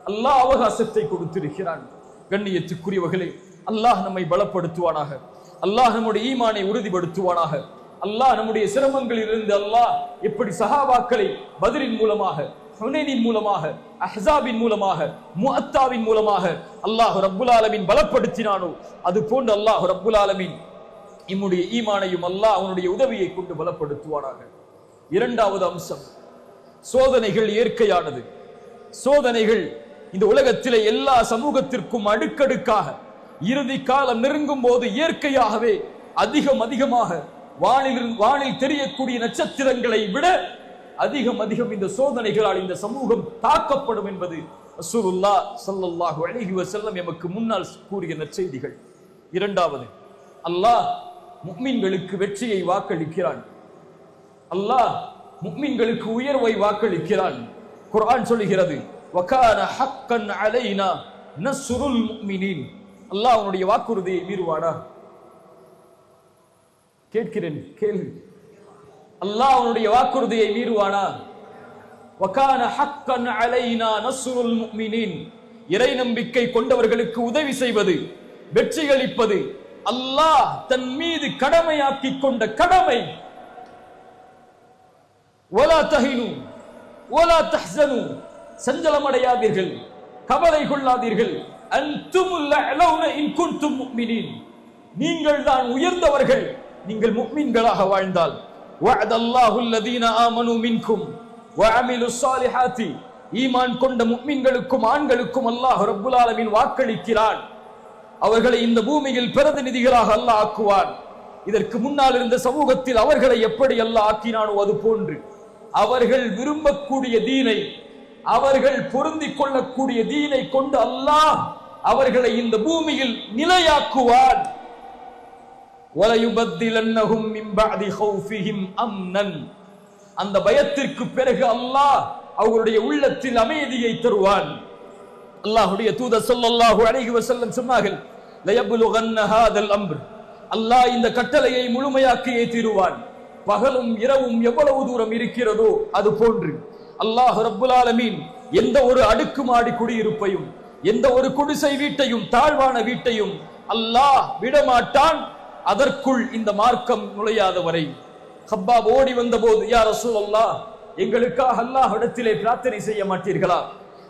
அல்லாஹ் அவகாசத்தை கொடுத்திருக்கிறான். கண்ணியத்துக்குரியவர்களே, அல்லாஹ் நம்மை பலப்படுத்துவானாக. அல்லாஹ் நம்முடைய ஈமானை உறுதிப்படுத்துவானாக. அல்லாஹ் நம்முடைய சிரமங்களிலிருந்து அல்லாஹ் எப்படி சஹாபாக்களை பத்ரின் மூலமாக, ஹுனைனின் மூலமாக, அஹ்ஸாபின் மூலமாக, முஅத்தாவின் மூலமாக அல்லாஹ் ரப்புல் ஆலமீன் பலப்படுத்தினானோ அது போன்று அல்லாஹ் ரப்புல் ஆலமீன் நம்முடைய ஈமானையும் அல்லாஹ் அவனுடைய உதவியை கொண்டு பலப்படுத்துவானாக. இரண்டாவது அம்சம், சோதனைகள் இயற்கையானது. சோதனைகள் இந்த உலகத்திலே எல்லா சமூகத்திற்கும் அடுக்கடுக்காக இறுதி காலம் நெருங்கும் போது இயற்கையாகவே அதிகமாக வானில் தெரியக்கூடிய நட்சத்திரங்களை விட அதிகம் இந்த சோதனைகளால் இந்த சமூகம் தாக்கப்படும் என்பது ரசூலுல்லாஹ் ஸல்லல்லாஹு அலைஹி வஸல்லம் எமக்கு முன்னால் கூறிய நற்செய்திகள். இரண்டாவது, அல்லாஹ் முஃமின்களுக்கு வெற்றியை வாக்களிக்கிறான். அல்லாஹ் முஃமின்களுக்கு உயர்வை வாக்களிக்கிறான். குர்ஆன் சொல்கிறது, வகான ஹக்கன் அலைனா நஸ்ருல் முஃமினீன். அல்லாஹ் அவனுடைய வாக்குறுதியை மீறுவானா? கேட்கிறேன், கேள்வி. அல்லாஹ் அவனுடைய வாக்குறுதியை மீறுவானா? வகான ஹக்கன் அலைனா நஸ்ருல் முஃமினீன். இறை நம்பிக்கை கொண்டவர்களுக்கு உதவி செய்வது, வெற்றியளிப்பது அல்லாஹ் தன் மீது கடமையாக்கி கொண்ட கடமை. வலா தஹினு வலா தஹ்ஸனு, சஞ்சலமடையாதீர்கள், கவலை கொள்ளாதீர்கள். அன்துமுல் அலௌன இன் குன்தும் முஃமினீன். நீங்கள் தான் உயர்ந்தவர்கள் நீங்கள் முஃமின்களாக வாழ்ந்தால். வஅதல்லாஹு அல்லதீன ஆமனு மின்கும் வஅமிலுஸ் ஸாலிஹாத்தி. ஈமான் கொண்ட முஃமின்களுக்கும் ஆண்களுக்கும் அல்லாஹ் ரப்புல் ஆலமீன் வாக்களிக்கிறான். அவர்களை இந்த பூமியில் பிரதிநிதிகளாக அல்லாஹ் ஆக்குவான். இதற்கு முன்னால் இருந்த சமூகத்தில் அவர்களை எப்படி அல்லாஹ் ஆக்கினானோ அது போன்று அவர்கள் விரும்பக்கூடிய தீனை, அவர்கள் பொருந்திக் கொள்ளக்கூடிய தீனை கொண்டு அல்லாஹ் அவர்களை இந்த பூமியில் நிலையாக்குவான். وَلَيُبَدِّلَنَّهُمْ مِنْ بَعْدِ خَوْفِهِمْ أَمْنًا. அந்த பயத்திற்கு பிறகு அல்லாஹ் அவர்களுடைய உள்ளத்தில் அமைதியை தருவான். அல்லாஹ்வுடைய தூதர் ஸல்லல்லாஹு அலைஹி வஸல்லம் சொன்னார்கள், லயப்லுகன்ன ஹாதல் அம்ர். அல்லாஹ் இந்த கட்டளையை முழுமையாக்கியே தீருவான். பகலும் இரவும் எவ்வளவு தூரம் இருக்கிறதோ அது போன்று அல்லாஹ் ரப்புல் ஆலமீன் எந்த ஒரு அடுக்குமாடி குடியிருப்பையும், எந்த ஒரு குடிசை வீட்டையும், தாழ்வான வீட்டையும் அல்லாஹ் விடமாட்டான் அதற்குள் இந்த மார்க்கம் நுழையாத வரை. ஹப்பாப் ஓடி வந்த போது, யா ரசூலல்லாஹ், எங்களுக்காக அல்லாஹ்விடத்திலே பிரார்த்தனை செய்ய மாட்டீர்களா?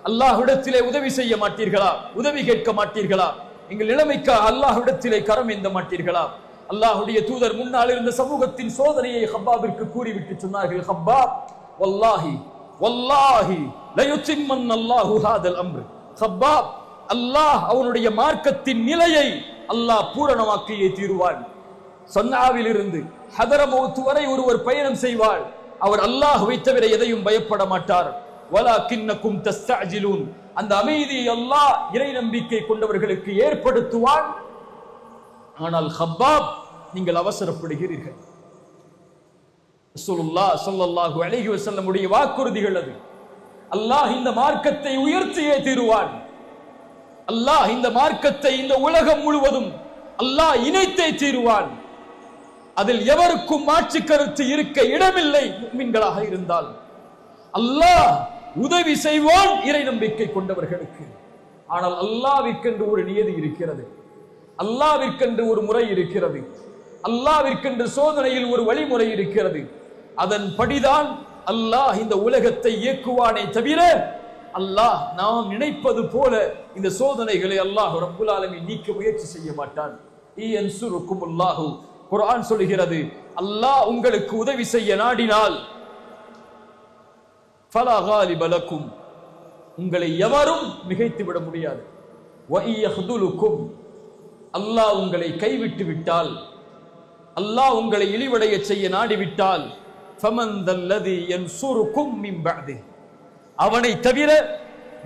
அல்லாஹ்விடத்திலே உதவி செய்ய மாட்டீர்களா? உதவி கேட்க மாட்டீர்களா? எங்கள் நிலைமைக்காக அல்லாஹ்விடத்திலே கரம் ஏந்த மாட்டீர்களா? அல்லாஹ்வுடைய தூதர் முன்னால் இருந்த சமூகத்தின் சோதனையை ஹப்பாபிற்கு கூறிவிட்டு சொன்னார்கள், ஹப்பாப், வல்லாஹி வல்லாஹி லயுத்திம்மன் அல்லாஹு ஹாதல் அம்ர். ஹப்பாப், அல்லாஹ் அவனுடைய மார்க்கத்தின் நிலையை அல்லாஹ் பூரணமாக்கியே தீருவான். சன்னாவில் இருந்து ஹதரமௌத் வரை ஒருவர் பயணம் செய்வார். அவர் அல்லாஹ்வை தவிர எதையும் பயப்பட மாட்டார். வலாகின்னகும் தஸ்தஅஜிலூன். அந்த அமைதியை அல்லாஹ் இறை நம்பிக்கை கொண்டவர்களுக்கு ஏற்படுத்துவான். ஆனால் ஹப்பாப், நீங்கள் அவசரப்படுகிறீர்கள். ரசூலுல்லாஹ் ஸல்லல்லாஹு அலைஹி வஸல்லம் உடைய வாக்குறுதிகள் அது. அல்லாஹ் இந்த மார்க்கத்தை உயர்த்தியே தீருவான். அல்லாஹ் இந்த மார்க்கத்தை இந்த உலகம் முழுவதும் அல்லாஹ் இணைத்தே தீருவான். அதில் எவருக்கும் மாற்று கருத்து இருக்க இடமில்லை. முஃமின்களாக இருந்தால் அல்லாஹ் உதவி செய்வான் இறை நம்பிக்கை கொண்டவர்களுக்கு. ஆனால் அல்லாஹ்விற்கென்று ஒரு நியதி இருக்கிறது, அல்லாஹ்விற்கென்று ஒரு முறை இருக்கிறது, அல்லாஹ்விற்கென்று சோதனையில் ஒரு வழிமுறை இருக்கிறது. அதன்படிதான் அல்லாஹ் இந்த உலகத்தை இயக்குவானே தவிர அல்லாஹ் நாம் நினைப்பது போல இந்த சோதனைகளை அல்லாஹ் ரப்புல் ஆலமீன் நீக்க முயற்சி செய்ய மாட்டான். இயன்சுருக்குமுல்லாஹு, குர்ஆன் சொல்கிறது, அல்லாஹ் உங்களுக்கு உதவி செய்ய நாடினால் ஃபலா காலிப லக்கும், உங்களை எவரும் மிகைத்து விட முடியாது. வஇயஹ்துலுக்கும், அல்லாஹ் உங்களை கைவிட்டு விட்டால், அல்லாஹ் உங்களை இழிவடைய செய்ய நாடிவிட்டால், ஃபமன் தல்லதி யன்சுருக்கும் மின் பஅதி, அவனை தவிர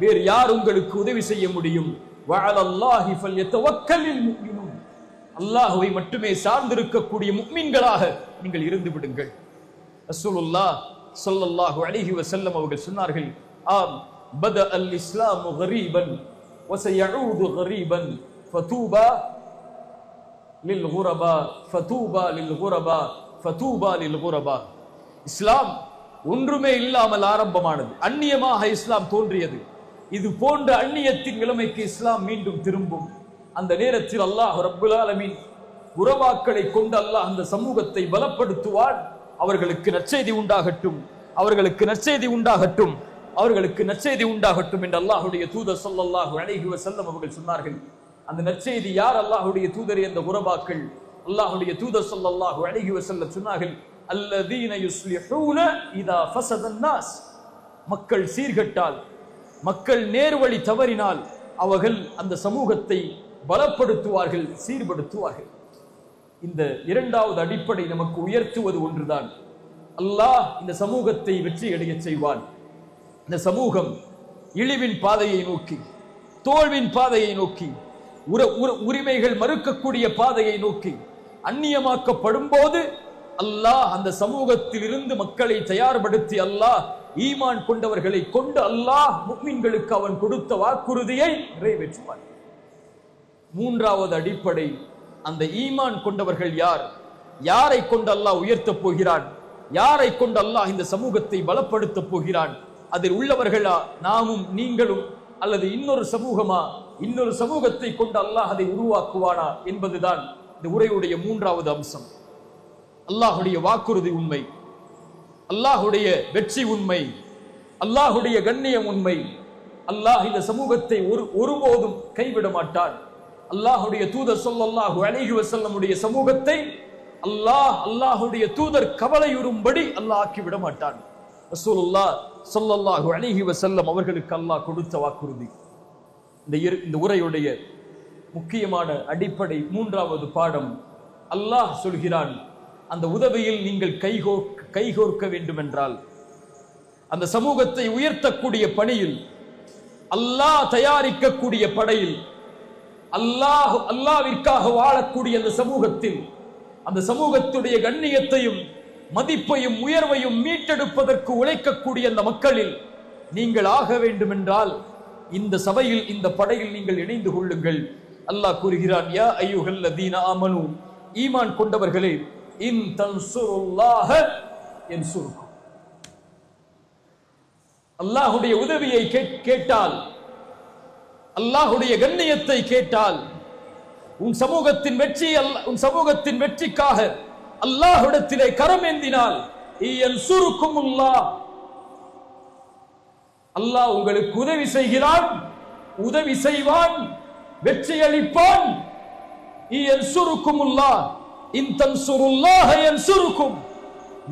வேறு யார் உங்களுக்கு உதவி செய்ய முடியும்? வஅலல்லாஹி ஃபல்யதவக்கலில் முஃமினூன், அல்லாஹ்வை மட்டுமே சார்ந்திருக்கக்கூடிய முஃமின்களாக நீங்கள் இருந்து விடுங்கள். ரசூலுல்லாஹ் ஸல்லல்லாஹு அலைஹி வஸல்லம் அவர்கள் சொன்னார்கள், ஆம், பத அல் இஸ்லாமு கரீபன் வஸயஊது கரீபன் ஃபதூபா லில் குரபா ஃபதூபா லில் குரபா ஃபதூபா லில் குரபா. இஸ்லாம் ஒன்றுமே இல்லாமல் ஆரம்பமானது, அந்நியமாக இஸ்லாம் தோன்றியது. இது போன்ற அந்நியத்தின் நிலைமைக்கு இஸ்லாம் மீண்டும் திரும்பும். அந்த நேரத்தில் அல்லாஹ் ரப்புல் ஆலமீன் உறவாக்களை கொண்டு அல்லாஹ் அந்த சமூகத்தை பலப்படுத்துவான். அவர்களுக்கு நற்செய்தி உண்டாகட்டும், அவர்களுக்கு நற்செய்தி உண்டாகட்டும், அவர்களுக்கு நற்செய்தி உண்டாகட்டும் என்று அல்லாஹ்வுடைய தூதர் ஸல்லல்லாஹு அலைஹி வஸல்லம் அவர்கள் சொன்னார்கள். அந்த நற்செய்தி யார்? அல்லாஹ்வுடைய தூதர் என்ற உறவாக்கள். அல்லாஹ்வுடைய தூதர் ஸல்லல்லாஹு அலைஹி வஸல்லம் சொன்னார்கள், அல்லதீன யுஸ்லிஹூன இதா ஃபஸதன் நாஸ். மக்கள் சீர்கெட்டால், மக்கள் நேர்வழி தவறினால் அவர்கள் அந்த சமூகத்தை பலப்படுத்துவார்கள், சீர்படுத்துவார்கள். இந்த இரண்டாவது அடிப்படை நமக்கு உயர்த்துவது ஒன்றுதான். அல்லாஹ் இந்த சமூகத்தை வெற்றி அடைய செய்வான். இந்த சமூகம் இழிவின் பாதையை நோக்கி, தோல்வின் பாதையை நோக்கி, உரிமைகள் மறுக்கக்கூடிய பாதையை நோக்கி அந்நியமாக்கப்படும் போது அல்லாஹ் அந்த சமூகத்தில் இருந்து மக்களை தயார்படுத்தி அல்லாஹ் ஈமான் கொண்டவர்களை கொண்டு அல்லாஹ் முஃமின்களுக்கு அவன் கொடுத்த வாக்குறுதியை நிறைவேற்றுவான். மூன்றாவது அடிப்படை, அந்த ஈமான் கொண்டவர்கள் யார்? யாரை கொண்டு அல்லாஹ் உயர்த்தப் போகிறான்? யாரை கொண்டு அல்லாஹ் இந்த சமூகத்தை பலப்படுத்தப் போகிறான்? அதில் உள்ளவர்களா நாமும் நீங்களும், அல்லது இன்னொரு சமூகமா? இன்னொரு சமூகத்தை கொண்டு அல்லாஹ் அதை உருவாக்குவானா என்பதுதான் இந்த உரையுடைய மூன்றாவது அம்சம். அல்லாஹுடைய வாக்குறுதி உண்மை, அல்லாஹுடைய வெற்றி உண்மை, அல்லாஹுடைய கண்ணியம் உண்மை. அல்லாஹ் இந்த சமூகத்தை ஒருபோதும் கைவிட மாட்டான். அல்லாஹுடைய தூதர் ஸல்லல்லாஹு அலைஹி வஸல்லமுடைய சமூகத்தை அல்லாஹுடைய தூதர் கவலையுறும்படி அல்லாஹ் ஆக்கிவிட மாட்டான். ரசூலுல்லாஹ் ஸல்லல்லாஹு அலைஹி வஸல்லம் அவர்களுக்கு அல்லாஹ் கொடுத்த வாக்குறுதி. இந்த உரையுடைய முக்கியமான அடிப்படை மூன்றாவது பாடம். அல்லாஹ் சொல்கிறான், அந்த உதவியில் நீங்கள் கைகோர்க்க வேண்டும் என்றால், அந்த சமூகத்தை உயர்த்தக்கூடிய பணியில், அல்லாஹ் தயாரிக்கக்கூடிய படையில், அல்லாஹ்விற்காக வாழக்கூடிய அந்த சமூகத்தில், அந்த சமூகத்துடைய கண்ணியத்தையும் மதிப்பையும் உயர்வையும் மீட்டெடுப்பதற்கு உழைக்கக்கூடிய அந்த மக்களில் நீங்கள் ஆக வேண்டும் என்றால் இந்த சபையில், இந்த படையில் நீங்கள் இணைந்து கொள்ளுங்கள். அல்லாஹ் கூறுகிறான், யா அய்யுஹல்லதீன ஆமனூ, ஈமான் கொண்டவர்களே, இன் தன்சுருல்லாஹ யன்சுருக்கும். அல்லாஹ்வுடைய உதவியை கேட்டால், அல்லாஹ்வுடைய கண்ணியத்தை கேட்டால், உன் சமூகத்தின் வெற்றிக்காக அல்லாஹ்விடத்திலே கரமேந்தினால், யன்சுருக்குமுல்லாஹ், அல்லாஹ் உங்களுக்கு உதவி செய்கிறான், உதவி செய்வான், வெற்றி அளிப்பான். யன்சுருக்குமுல்லாஹ் இன் தன்சுருல்லாஹ யன்சுருக்கும்.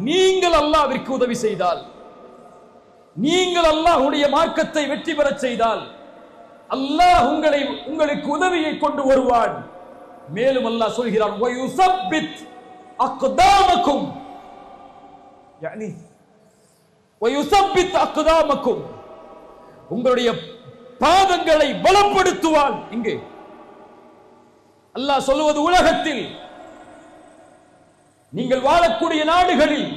நீங்கள் அல்லாஹ்விற்கு உதவி செய்தால், நீங்கள் அல்லாஹ்வுடைய மார்க்கத்தை வெற்றி பெறச் செய்தால், அல்லாஹ் உங்களுக்கு உதவியை கொண்டு வருவான். மேலும் அல்லாஹ் சொல்கிறான், வயுஸப்பித் அக்தாமக்கும், யானி வயுஸப்பித் அக்தாமக்கும், உங்களுடைய பாதங்களை பலப்படுத்துவான். இங்கே அல்லாஹ் சொல்வது, உலகத்தில் நீங்கள் வாழக்கூடிய நாடுகளில்,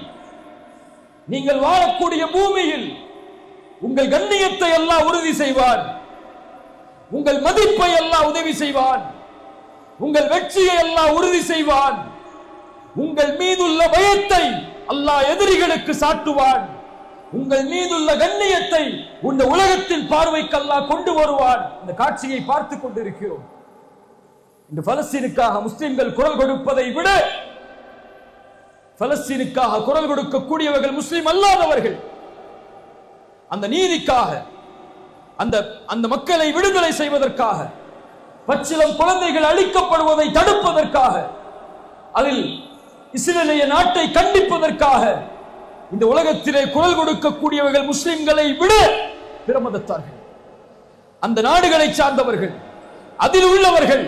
நீங்கள் வாழக்கூடிய பூமியில் உங்கள் கண்ணியத்தை அல்லாஹ் உறுதி செய்வான், உங்கள் மதிப்பை அல்லாஹ் உதவி செய்வான், உங்கள் வெற்றியை அல்லாஹ் உறுதி செய்வான், உங்கள் மீதுள்ள பயத்தை அல்லாஹ் எதிரிகளுக்கு சாட்டுவான், உங்கள் மீதுள்ள கண்ணியத்தை இந்த உலகத்தின் பார்வைக்கு அல்லாஹ் கொண்டு வருவான். இந்த காட்சியை பார்த்துக் கொண்டிருக்கிறோம். இந்த பலஸ்தீனுக்காக முஸ்லிம்கள் குரல் கொடுப்பதை விட, பலஸ்தீனுக்காக குரல் கொடுக்கக்கூடியவர்கள் முஸ்லிம் அல்லாதவர்கள், அந்த நீதிக்காக, அந்த மக்களை விடுதலை செய்வதற்காக, பச்சிளம் குழந்தைகள் அழிக்கப்படுவதை தடுப்பதற்காக, அதில் இஸ்ரேலிய நாட்டை கண்டிப்பதற்காக இந்த உலகத்திலே குரல் கொடுக்கக்கூடியவர்கள் முஸ்லிம்களை விட பிற மதத்தார்கள், அந்த நாடுகளை சார்ந்தவர்கள், அதில் உள்ளவர்கள்.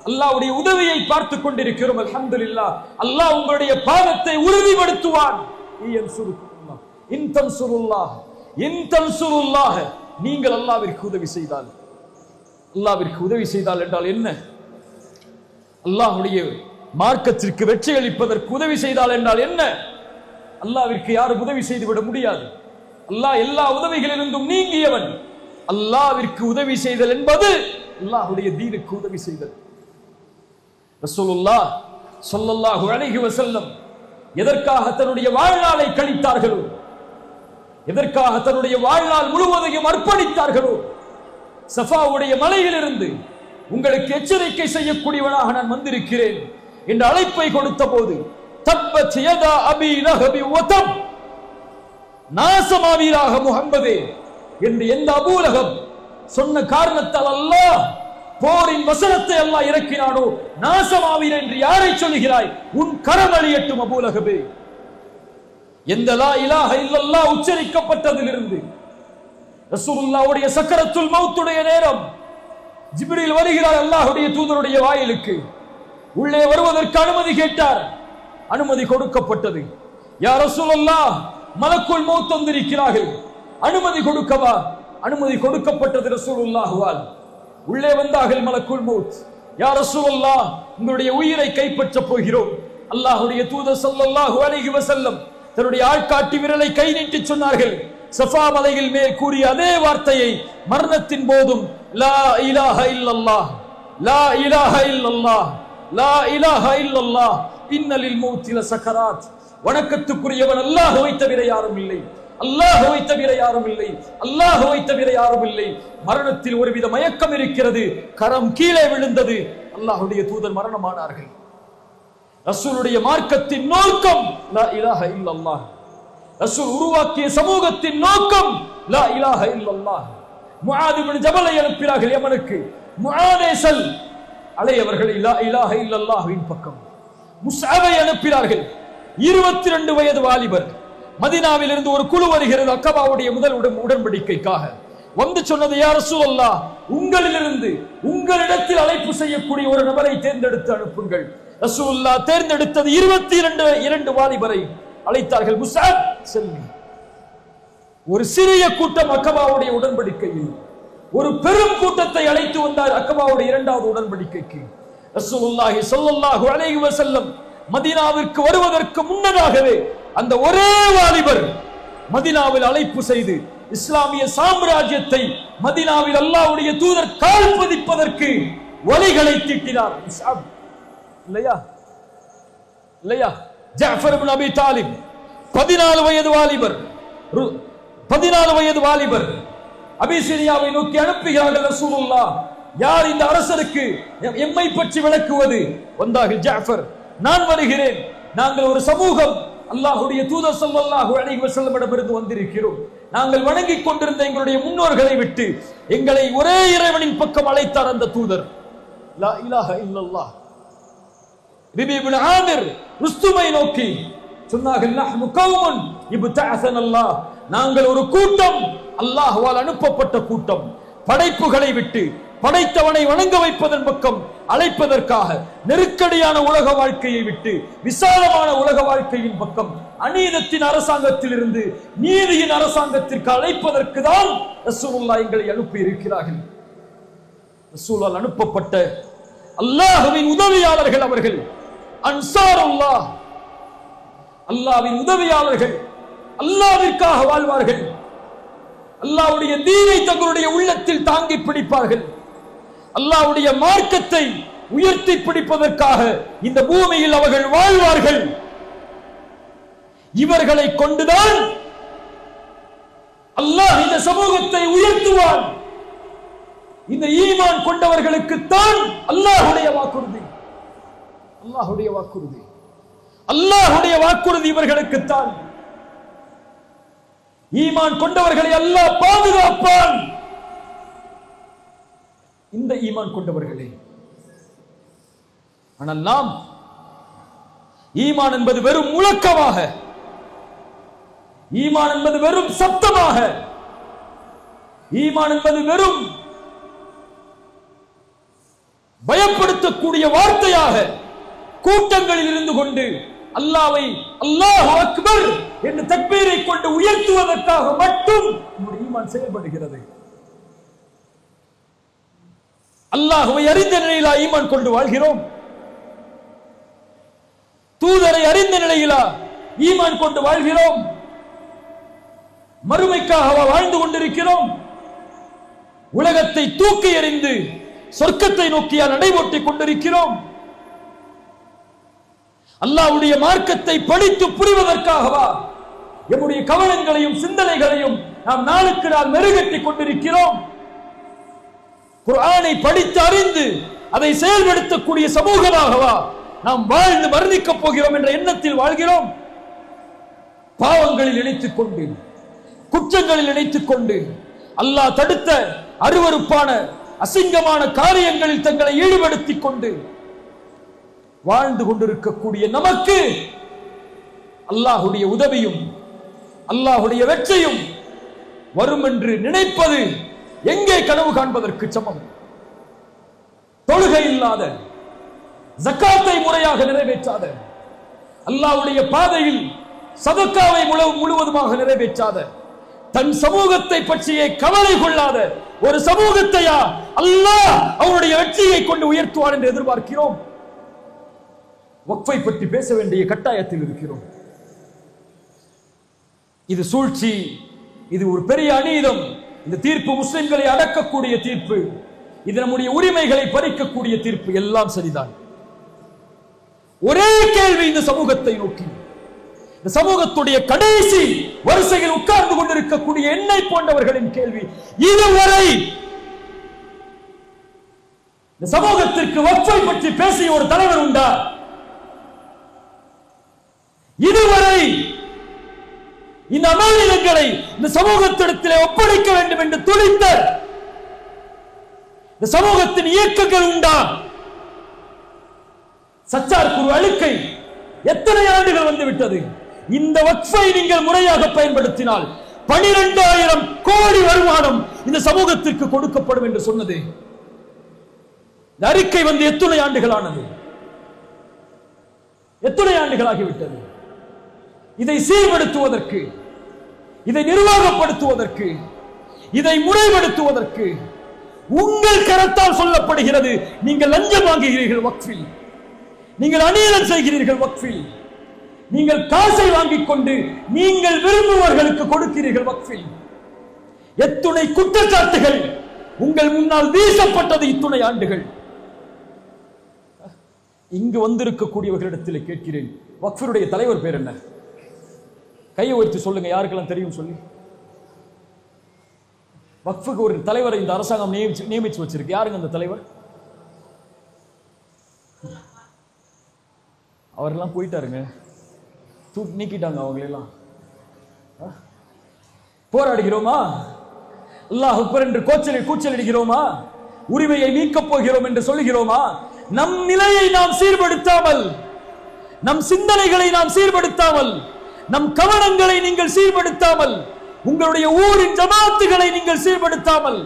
அல்லாஹ்வுடைய உதவியை பார்த்துக் கொண்டிருக்கிறோம். அல்ஹம்துலில்லாஹ். அல்லாஹ் உங்களுடைய பாதத்தை உறுதிப்படுத்துவான். நீங்கள் அல்லாஹ்விற்கு உதவி செய்தால், அல்லாஹ்விற்கு உதவி செய்தால் என்றால் என்ன? அல்லாஹ்வுடைய மார்க்கத்திற்கு வெற்றி அளிப்பதற்கு உதவி செய்தால் என்றால் என்ன? அல்லாஹ்விற்கு யாரும் உதவி செய்துவிட முடியாது. அல்லாஹ் எல்லா உதவிகளிலிருந்தும் நீங்கியவன். அல்லாஹ்விற்கு உதவி செய்தல் என்பது அல்லாஹ்வுடைய தீனுக்கு உதவி செய்தல். ரசூலுல்லாஹ் ஸல்லல்லாஹு அலைஹி வஸல்லம் எதற்காக தன்னுடைய வாழ்நாளை கழித்தார்களோ, எதற்காக தன்னுடைய வாழ்நாள் முழுவதையும் அர்ப்பணித்தார்களோ, சஃபாவுடைய மலையிலிருந்து உங்களுக்கு எச்சரிக்கை செய்யக்கூடியவனாக நான் வந்திருக்கிறேன் என்ற அழைப்பை கொடுத்த போது, தப்பத் யதா அபி லஹபி வதப், நாசமாவீராக முஹம்மதே என்று எந்த அபூ லஹப் சொன்ன காரணத்தால் அல்லாஹ் போரின் வசனத்தை அல்லாஹ் இறக்கினானோ, நாசமாவீர் என்று யாரை சொல்லுகிறாய்? உன் கரம் அழியட்டும் அபூ லஹபே. எந்த லா இலாஹ இல்லல்லாஹ் உச்சரிக்கப்பட்டதிலிருந்து ரசூலுல்லாஹ்வுடைய சக்கரத்துல் மௌத்துடைய நேரம் ஜிப்ரீல் வருகிறார் அல்லாஹ்வுடைய தூதருடைய வாயிலுக்கு. உள்ளே வருவதற்கு அனுமதி கேட்டார். அனுமதி கொடுக்கப்பட்டது. யா ரசூலுல்லாஹ், மலக்குல் மௌத் வந்திருக்கிறார்கள், அனுமதி கொடுக்கவா? அனுமதி கொடுக்கப்பட்டது ரசூலுல்லாஹ்வால். உள்ளே வந்தார்கள் மலக்குல் மௌத். யா ரசூலுல்லாஹ், உங்களுடைய உயிரை கைப்பற்றப் போகிறோம். அல்லாஹ்வுடைய தூதர் ஸல்லல்லாஹு அலைஹி வஸல்லம் தன்னுடைய ஆள்காட்டி விரலை கை நீட்டி சொன்னார்கள். சஃபா மலையில் மேல் கூறிய அதே வார்த்தையை மரணத்தின் போதும், லா இலாஹ இல்லல்லாஹ், லா இலாஹ இல்லல்லாஹ், லா இலாஹ இல்லல்லாஹ், இன்னலில் மௌத்தி லசகராத். வணக்கத்துக்குரியவன் அல்லாஹ்வை தவிர யாரும் இல்லை, அல்லாஹ்வை தவிர யாரும் இல்லை, அல்லாஹ்வை தவிர யாரும் இல்லை. மரணத்தில் ஒருவித மயக்கம் இருக்கிறது. கரம் கீழே விழுந்தது. அல்லாஹ்வுடைய தூதர் மரணமானார்கள். ரசூலுடைய மார்க்கத்தின் நோக்கம் லா இலாஹ இல்லல்லாஹ். ரசூல் உருவாக்கிய சமூகத்தின் நோக்கம் லா இலாஹ இல்லல்லாஹ். முஆத் இப்னு ஜபலை அனுப்பினார்கள் யமனுக்கு. முஆதே செல், அலையவர்களை லா இலாஹ இல்லல்லாஹ்வின் பக்கம். முஸ்அபை அனுப்பினார்கள். 22 வயது வாலிபர். மதீனாவில் இருந்து ஒரு குழு வருகிறது அக்கபாவுடைய முதல் உடன்படிக்கைக்காக. வந்து சொன்னது, யா ரசூலல்லாஹ், உங்களிலிருந்து உங்களிடத்தில் அழைப்பு செய்யக்கூடிய ஒரு நபரை தேர்ந்தெடுத்து அனுப்புங்கள். ரசூலுல்லாஹ் தேர்ந்தெடுத்தது 22 வாலிபரை அழைத்தார்கள். முஸ்அப் செல்வி. ஒரு சிறிய கூட்டம் அக்கபாவுடைய உடன்படிக்கையில், ஒரு பெரும் கூட்டத்தை அழைத்து வந்தார் அக்கபாவுடைய 2வது உடன்படிக்கைக்கு. ரசூலுல்லாஹி ஸல்லல்லாஹு அலைஹி வஸல்லம் மதீனாவிற்கு வருவதற்கு முன்னதாகவே அந்த ஒரே வாலிபர் மதீனாவில் அழைப்பு செய்து இஸ்லாமிய சாம்ராஜ்யத்தை மதீனாவில் அல்லாஹ்வுடைய தூதர் கால் பதிப்பதற்கு வழிகளை தீட்டினார். இல்லையா இல்லையா? ஜஅஃபர் இப்னு அபி தாலிப் 14 வயது வாலிபர், 14 வயது வாலிபர் அபிசீனியாவை நோக்கி அனுப்புகிறார்கள் ரசூலுல்லாஹ். யார் இந்த அரசருக்கு எம்மை பற்றி விளக்குவது? வந்தார்கள் ஜஅஃபர். நான் வருகிறேன். நாங்கள் ஒரு சமூகம் அல்லாஹ்வுடைய தூதர் ஸல்லல்லாஹு அலைஹி வஸல்லமிடமிருந்து வந்திருக்கிறோம். நாங்கள் வணங்கிக் கொண்டிருந்த எங்களுடைய முன்னோர்களை விட்டு எங்களை ஒரே இறைவனின் பக்கம் அழைத்தார் அந்த தூதர். லா இலாஹ இல்லல்லாஹ். ரிபி இப்னு ஆமிர் ருஸ்துமை நோக்கி சொன்னார்கள், நஹ்னு கௌமுன் இப்தஅஸனல்லாஹ், நாங்கள் ஒரு கூட்டம், அல்லாஹ்வால் அனுப்பப்பட்ட கூட்டம். படைப்புகளை விட்டு படைத்தவனை வணங்க வைப்பதன் பக்கம் அழைப்பதற்காக, நெருக்கடியான உலக வாழ்க்கையை விட்டு விசாலமான உலக வாழ்க்கையின் பக்கம், அநீதத்தின் அரசாங்கத்தில் இருந்து நீதியின் அரசாங்கத்திற்கு அழைப்பதற்கு தான் ரசூலுல்லாஹ் எங்களை அனுப்பி இருக்கிறார்கள். ரசூலால் அனுப்பப்பட்ட அல்லாஹ்வின் உதவியாளர்கள் அவர்கள். அன்சாருல்லாஹ், அல்லாஹ்வின் உதவியாளர்கள். அல்லாஹ்விற்காக வாழ்வார்கள். அல்லாஹ்வுடைய தீனை தங்களுடைய உள்ளத்தில் தாங்கி பிடிப்பார்கள். அல்லாஹ்வுடைய மார்க்கத்தை உயர்த்தி பிடிப்பதற்காக இந்த பூமியில் அவர்கள் வாழ்வார்கள். இவர்களை கொண்டுதான் அல்லாஹ் இந்த சமூகத்தை உயர்த்துவான். இந்த ஈமான் கொண்டவர்களுக்கு தான் அல்லாஹ்வுடைய வாக்குறுதி. அல்லாஹ்வுடைய வாக்குறுதி, அல்லாஹ்வுடைய வாக்குறுதி இவர்களுக்கு தான். ஈமான் கொண்டவர்களை அல்லாஹ் பாதுகாப்பான். இந்த ஈமான் கொண்டவர்களே. ஆனால் நாம் ஈமான் என்பது வெறும் முழக்கமாக, ஈமான் என்பது வெறும் சப்தமாக, ஈமான் என்பது வெறும் பயப்படுத்தக்கூடிய வார்த்தையாக கூட்டங்களில் இருந்து கொண்டு அல்லாஹ்வை அல்லாஹு அக்பர் என்று தக்பீரை கொண்டு உயர்த்துவதற்காக மட்டும் நம்முடைய ஈமான் செயல்படுகிறது. அல்லாஹ்வை அறிந்த நிலையிலா ஈமான் கொண்டு வாழ்கிறோம்? தூதரை அறிந்த நிலையிலா ஈமான் கொண்டு வாழ்கிறோம்? மறுமைக்காக வாழ்ந்து கொண்டிருக்கிறோம்? உலகத்தை தூக்கி எறிந்து சொர்க்கத்தை நோக்கியா நடைபோட்டிக் கொண்டிருக்கிறோம்? அல்லாஹ்வுடைய மார்க்கத்தை படித்து புரிவதற்காகவா எம்முடைய கவனங்களையும் சிந்தனைகளையும் நாம் நாளுக்கு நாள் மெருகேற்றிக் கொண்டிருக்கிறோம். குர்ஆனை படித்து அறிந்து அதை செயல்படுத்தக்கூடிய சமூகமாகவா நாம் வாழ்ந்து மரணிக்கப் போகிறோம் என்ற எண்ணத்தில் வாழ்கிறோம்? பாவங்களில் இணைத்துக் கொண்டு, குற்றங்களில் இணைத்துக் கொண்டு, அல்லாஹ் தடுத்த அருவருப்பான அசிங்கமான காரியங்களில் தங்களை ஈடுபடுத்திக் கொண்டு வாழ்ந்து கொண்டிருக்கக்கூடிய நமக்கு அல்லாஹுடைய உதவியும் அல்லாஹுடைய வெற்றியும் வரும் என்று நினைப்பது எங்கே கனவு காண்பதற்கு சமம்? தொழுகை இல்லாத, ஜக்காத்தை முறையாக நிறைவேற்றாத, அல்லாஹ்வுடைய பாதையில் சதக்காவை முழுவதுமாக நிறைவேற்றாத, தன் சமூகத்தை பற்றியே கவலை கொள்ளாத ஒரு சமூகத்தையா அல்லாஹ் அவருடைய வெற்றியை கொண்டு உயர்த்துவார் என்று எதிர்பார்க்கிறோம்? வக்ஃபை பற்றி பேச வேண்டிய கட்டாயத்தில் இருக்கிறோம். இது சூழ்ச்சி, இது ஒரு பெரிய அநீதம். இந்த தீர்ப்பு முஸ்லிம்களை அடக்கக்கூடிய தீர்ப்பு, இது நம்முடைய உரிமைகளை பறிக்கக்கூடிய தீர்ப்பு. எல்லாம் சரிதான். ஒரே கேள்வி இந்த சமூகத்தை நோக்கி, இந்த சமூகத்துடைய கடைசி வரிசையில் உட்கார்ந்து கொண்டிருக்கக்கூடிய என்னை போன்றவர்களின் கேள்வி, இதுவரை இந்த சமூகத்திற்கு வக்ஃபை பற்றி பேசிய ஒரு தலைவர் உண்டா? இதுவரை இந்த அமானிதங்களை இந்த சமூகத்திடத்திலே ஒப்படைக்க வேண்டும் என்று துடித்த இந்த சமூகத்தின் இயக்கங்கள் உண்டா? சச்சார் குரு அழுக்கை எத்தனை ஆண்டுகள் வந்துவிட்டது. இந்த வக்ஃபை நீங்கள் முறையாக பயன்படுத்தினால் 12,000 கோடி வருமானம் இந்த சமூகத்திற்கு கொடுக்கப்படும் என்று சொன்னது. இந்த அறிக்கை வந்து எத்தனை ஆண்டுகள் ஆனது? எத்தனை ஆண்டுகளாகிவிட்டது? இதை சீர்படுத்துவதற்கு, இதை நிர்வாகப்படுத்துவதற்கு, இதை முறைப்படுத்துவதற்கு உங்கள் கரத்தால் சொல்லப்படுகிறது. நீங்கள் லஞ்சம் வாங்குகிறீர்கள் வக்ஃபில், நீங்கள் அநியாயம் செய்கிறீர்கள் வக்ஃபில், நீங்கள் காசை வாங்கிக் கொண்டு நீங்கள் விரும்புவர்களுக்கு கொடுக்கிறீர்கள் வக்ஃபில். எத்துணை குற்றச்சாட்டுகள் உங்கள் முன்னால் வீசப்பட்டது இத்துணை ஆண்டுகள். இங்கு வந்திருக்கக்கூடியவர்களிடத்தில் கேட்கிறேன், வக்ஃபினுடைய தலைவர் பேர் என்ன? கையை உயர்த்தி சொல்லுங்க, யாருக்கெல்லாம் தெரியும் சொல்லி. வக்ஃபுக்கு ஒரு தலைவரை இந்த அரசாங்கம் நியமிச்சு வச்சிருக்கு. யாருங்க அந்த தலைவர்? அவரெல்லாம் போயிட்டாருங்க, நீக்கிட்டாங்க அவங்களெல்லாம். போராடுகிறோமா? அல்லாஹ் அக்பர் என்று கூச்சலிடுகிறோமா? உரிமையை நீக்கப் போகிறோம் என்று சொல்லுகிறோமா? நம் நிலையை நாம் சீர்படுத்தாமல், நம் சிந்தனைகளை நாம் சீர்படுத்தாமல், நம் கவனங்களை நீங்கள் சீர்படுத்தாமல், உங்களுடைய ஊரின் ஜமாத்துகளை நீங்கள் சீர்படுத்தாமல்,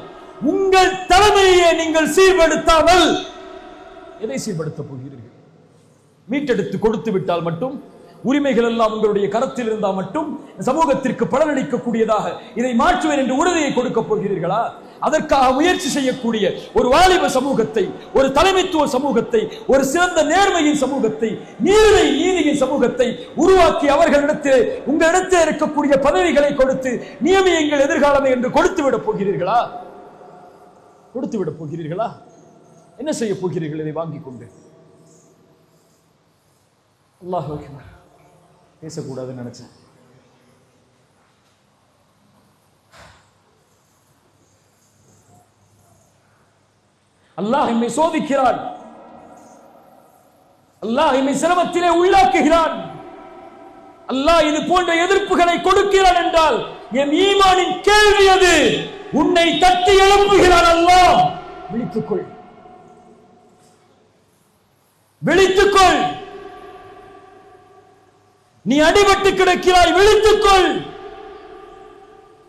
உங்கள் தலைமையை நீங்கள் சீர்படுத்தாமல் எதை சீர்படுத்த போகிறீர்கள்? மீட்டெடுத்து கொடுத்து விட்டால் மட்டும், உரிமைகள் எல்லாம் உங்களுடைய கரத்தில் இருந்தால் மட்டும் சமூகத்திற்கு பலனளிக்கக்கூடியதாக இதை மாற்றுவேன் என்று உறுதியை கொடுக்க போகிறீர்களா? அதற்காக முயற்சி செய்யக்கூடிய ஒரு வாலிப சமூகத்தை, ஒரு தலைமைத்துவ சமூகத்தை, ஒரு சிறந்த நேர்மையின் சமூகத்தை, நீதியின் சமூகத்தை உருவாக்கி அவர்களிடத்தில் உங்களிடத்தில் இருக்கக்கூடிய பதவிகளை கொடுத்து நியமியுங்கள் எதிர்காலமே என்று கொடுத்து விட போகிறீர்களா? கொடுத்து விட போகிறீர்களா? என்ன செய்ய போகிறீர்கள் இதை வாங்கிக் கொண்டு? அல்லாஹ் அக்பர். பேசக்கூடாதுன்னு நினைச்சேன். அல்லாஹ் எம்மை சோதிக்கிறான். அல்லாஹ் எம்மை சிரமத்திலே உள்ளாக்குகிறான். அல்லாஹ் இது போன்ற எதிர்ப்புகளை கொடுக்கிறான் என்றால் என் ஈமானின் கேள்வி அது. உன்னை தட்டி எழுப்புகிறான் அல்லாஹ். விழித்துக்கொள், விழித்துக்கொள். நீ அடிபட்டு கிடக்கிறாய், விழித்துக்கொள்.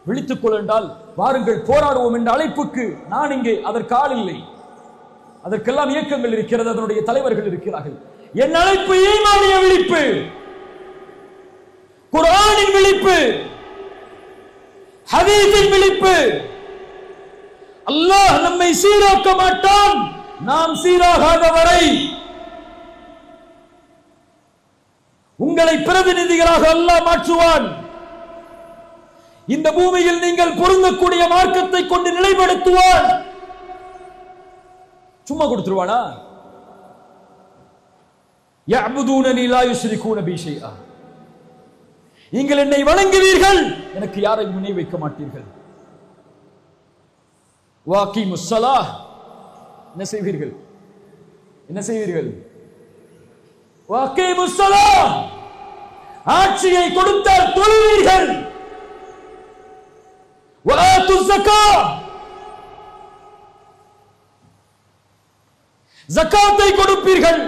விழித்துக்கொள் என்றால் வாருங்கள் போராடுவோம் என்ற அழைப்புக்கு நான் இங்கே அதற்கு ஆள் இல்லை. அதற்கெல்லாம் இயக்கங்கள் இருக்கிறது, அதனுடைய தலைவர்கள் இருக்கிறார்கள். என் அழைப்பு ஈமானிய விழிப்பு, குர்ஆனின் விழிப்பு, ஹதீஸின் விழிப்பு. அல்லாஹ் நம்மை சீராக்க மாட்டான் நாம் சீராகாத வரை. உங்களை பிரதிநிதிகளாக அல்லாஹ் மாற்றுவான். இந்த பூமியில் நீங்கள் பொருந்தக்கூடிய மார்க்கத்தை கொண்டு நிலைப்படுத்துவான். சும்மா கொடுத்துருவானா? يعبدونني لا يشركون بي شيئا. நீங்கள் என்னை வணங்குவீர்கள், எனக்கு யாரையும் இணை வைக்க மாட்டீர்கள். வாகிமுஸ் ஸலாஹ், என்ன செய்வீர்கள்? என்ன செய்வீர்கள்? வாகிமுஸ் ஸலாஹ், ஆட்சியை கொடுத்தால் தொழுவீர்கள். வஆத்துஸ் ஸகாத், ஜகாத்தை கொடுப்பீர்கள்.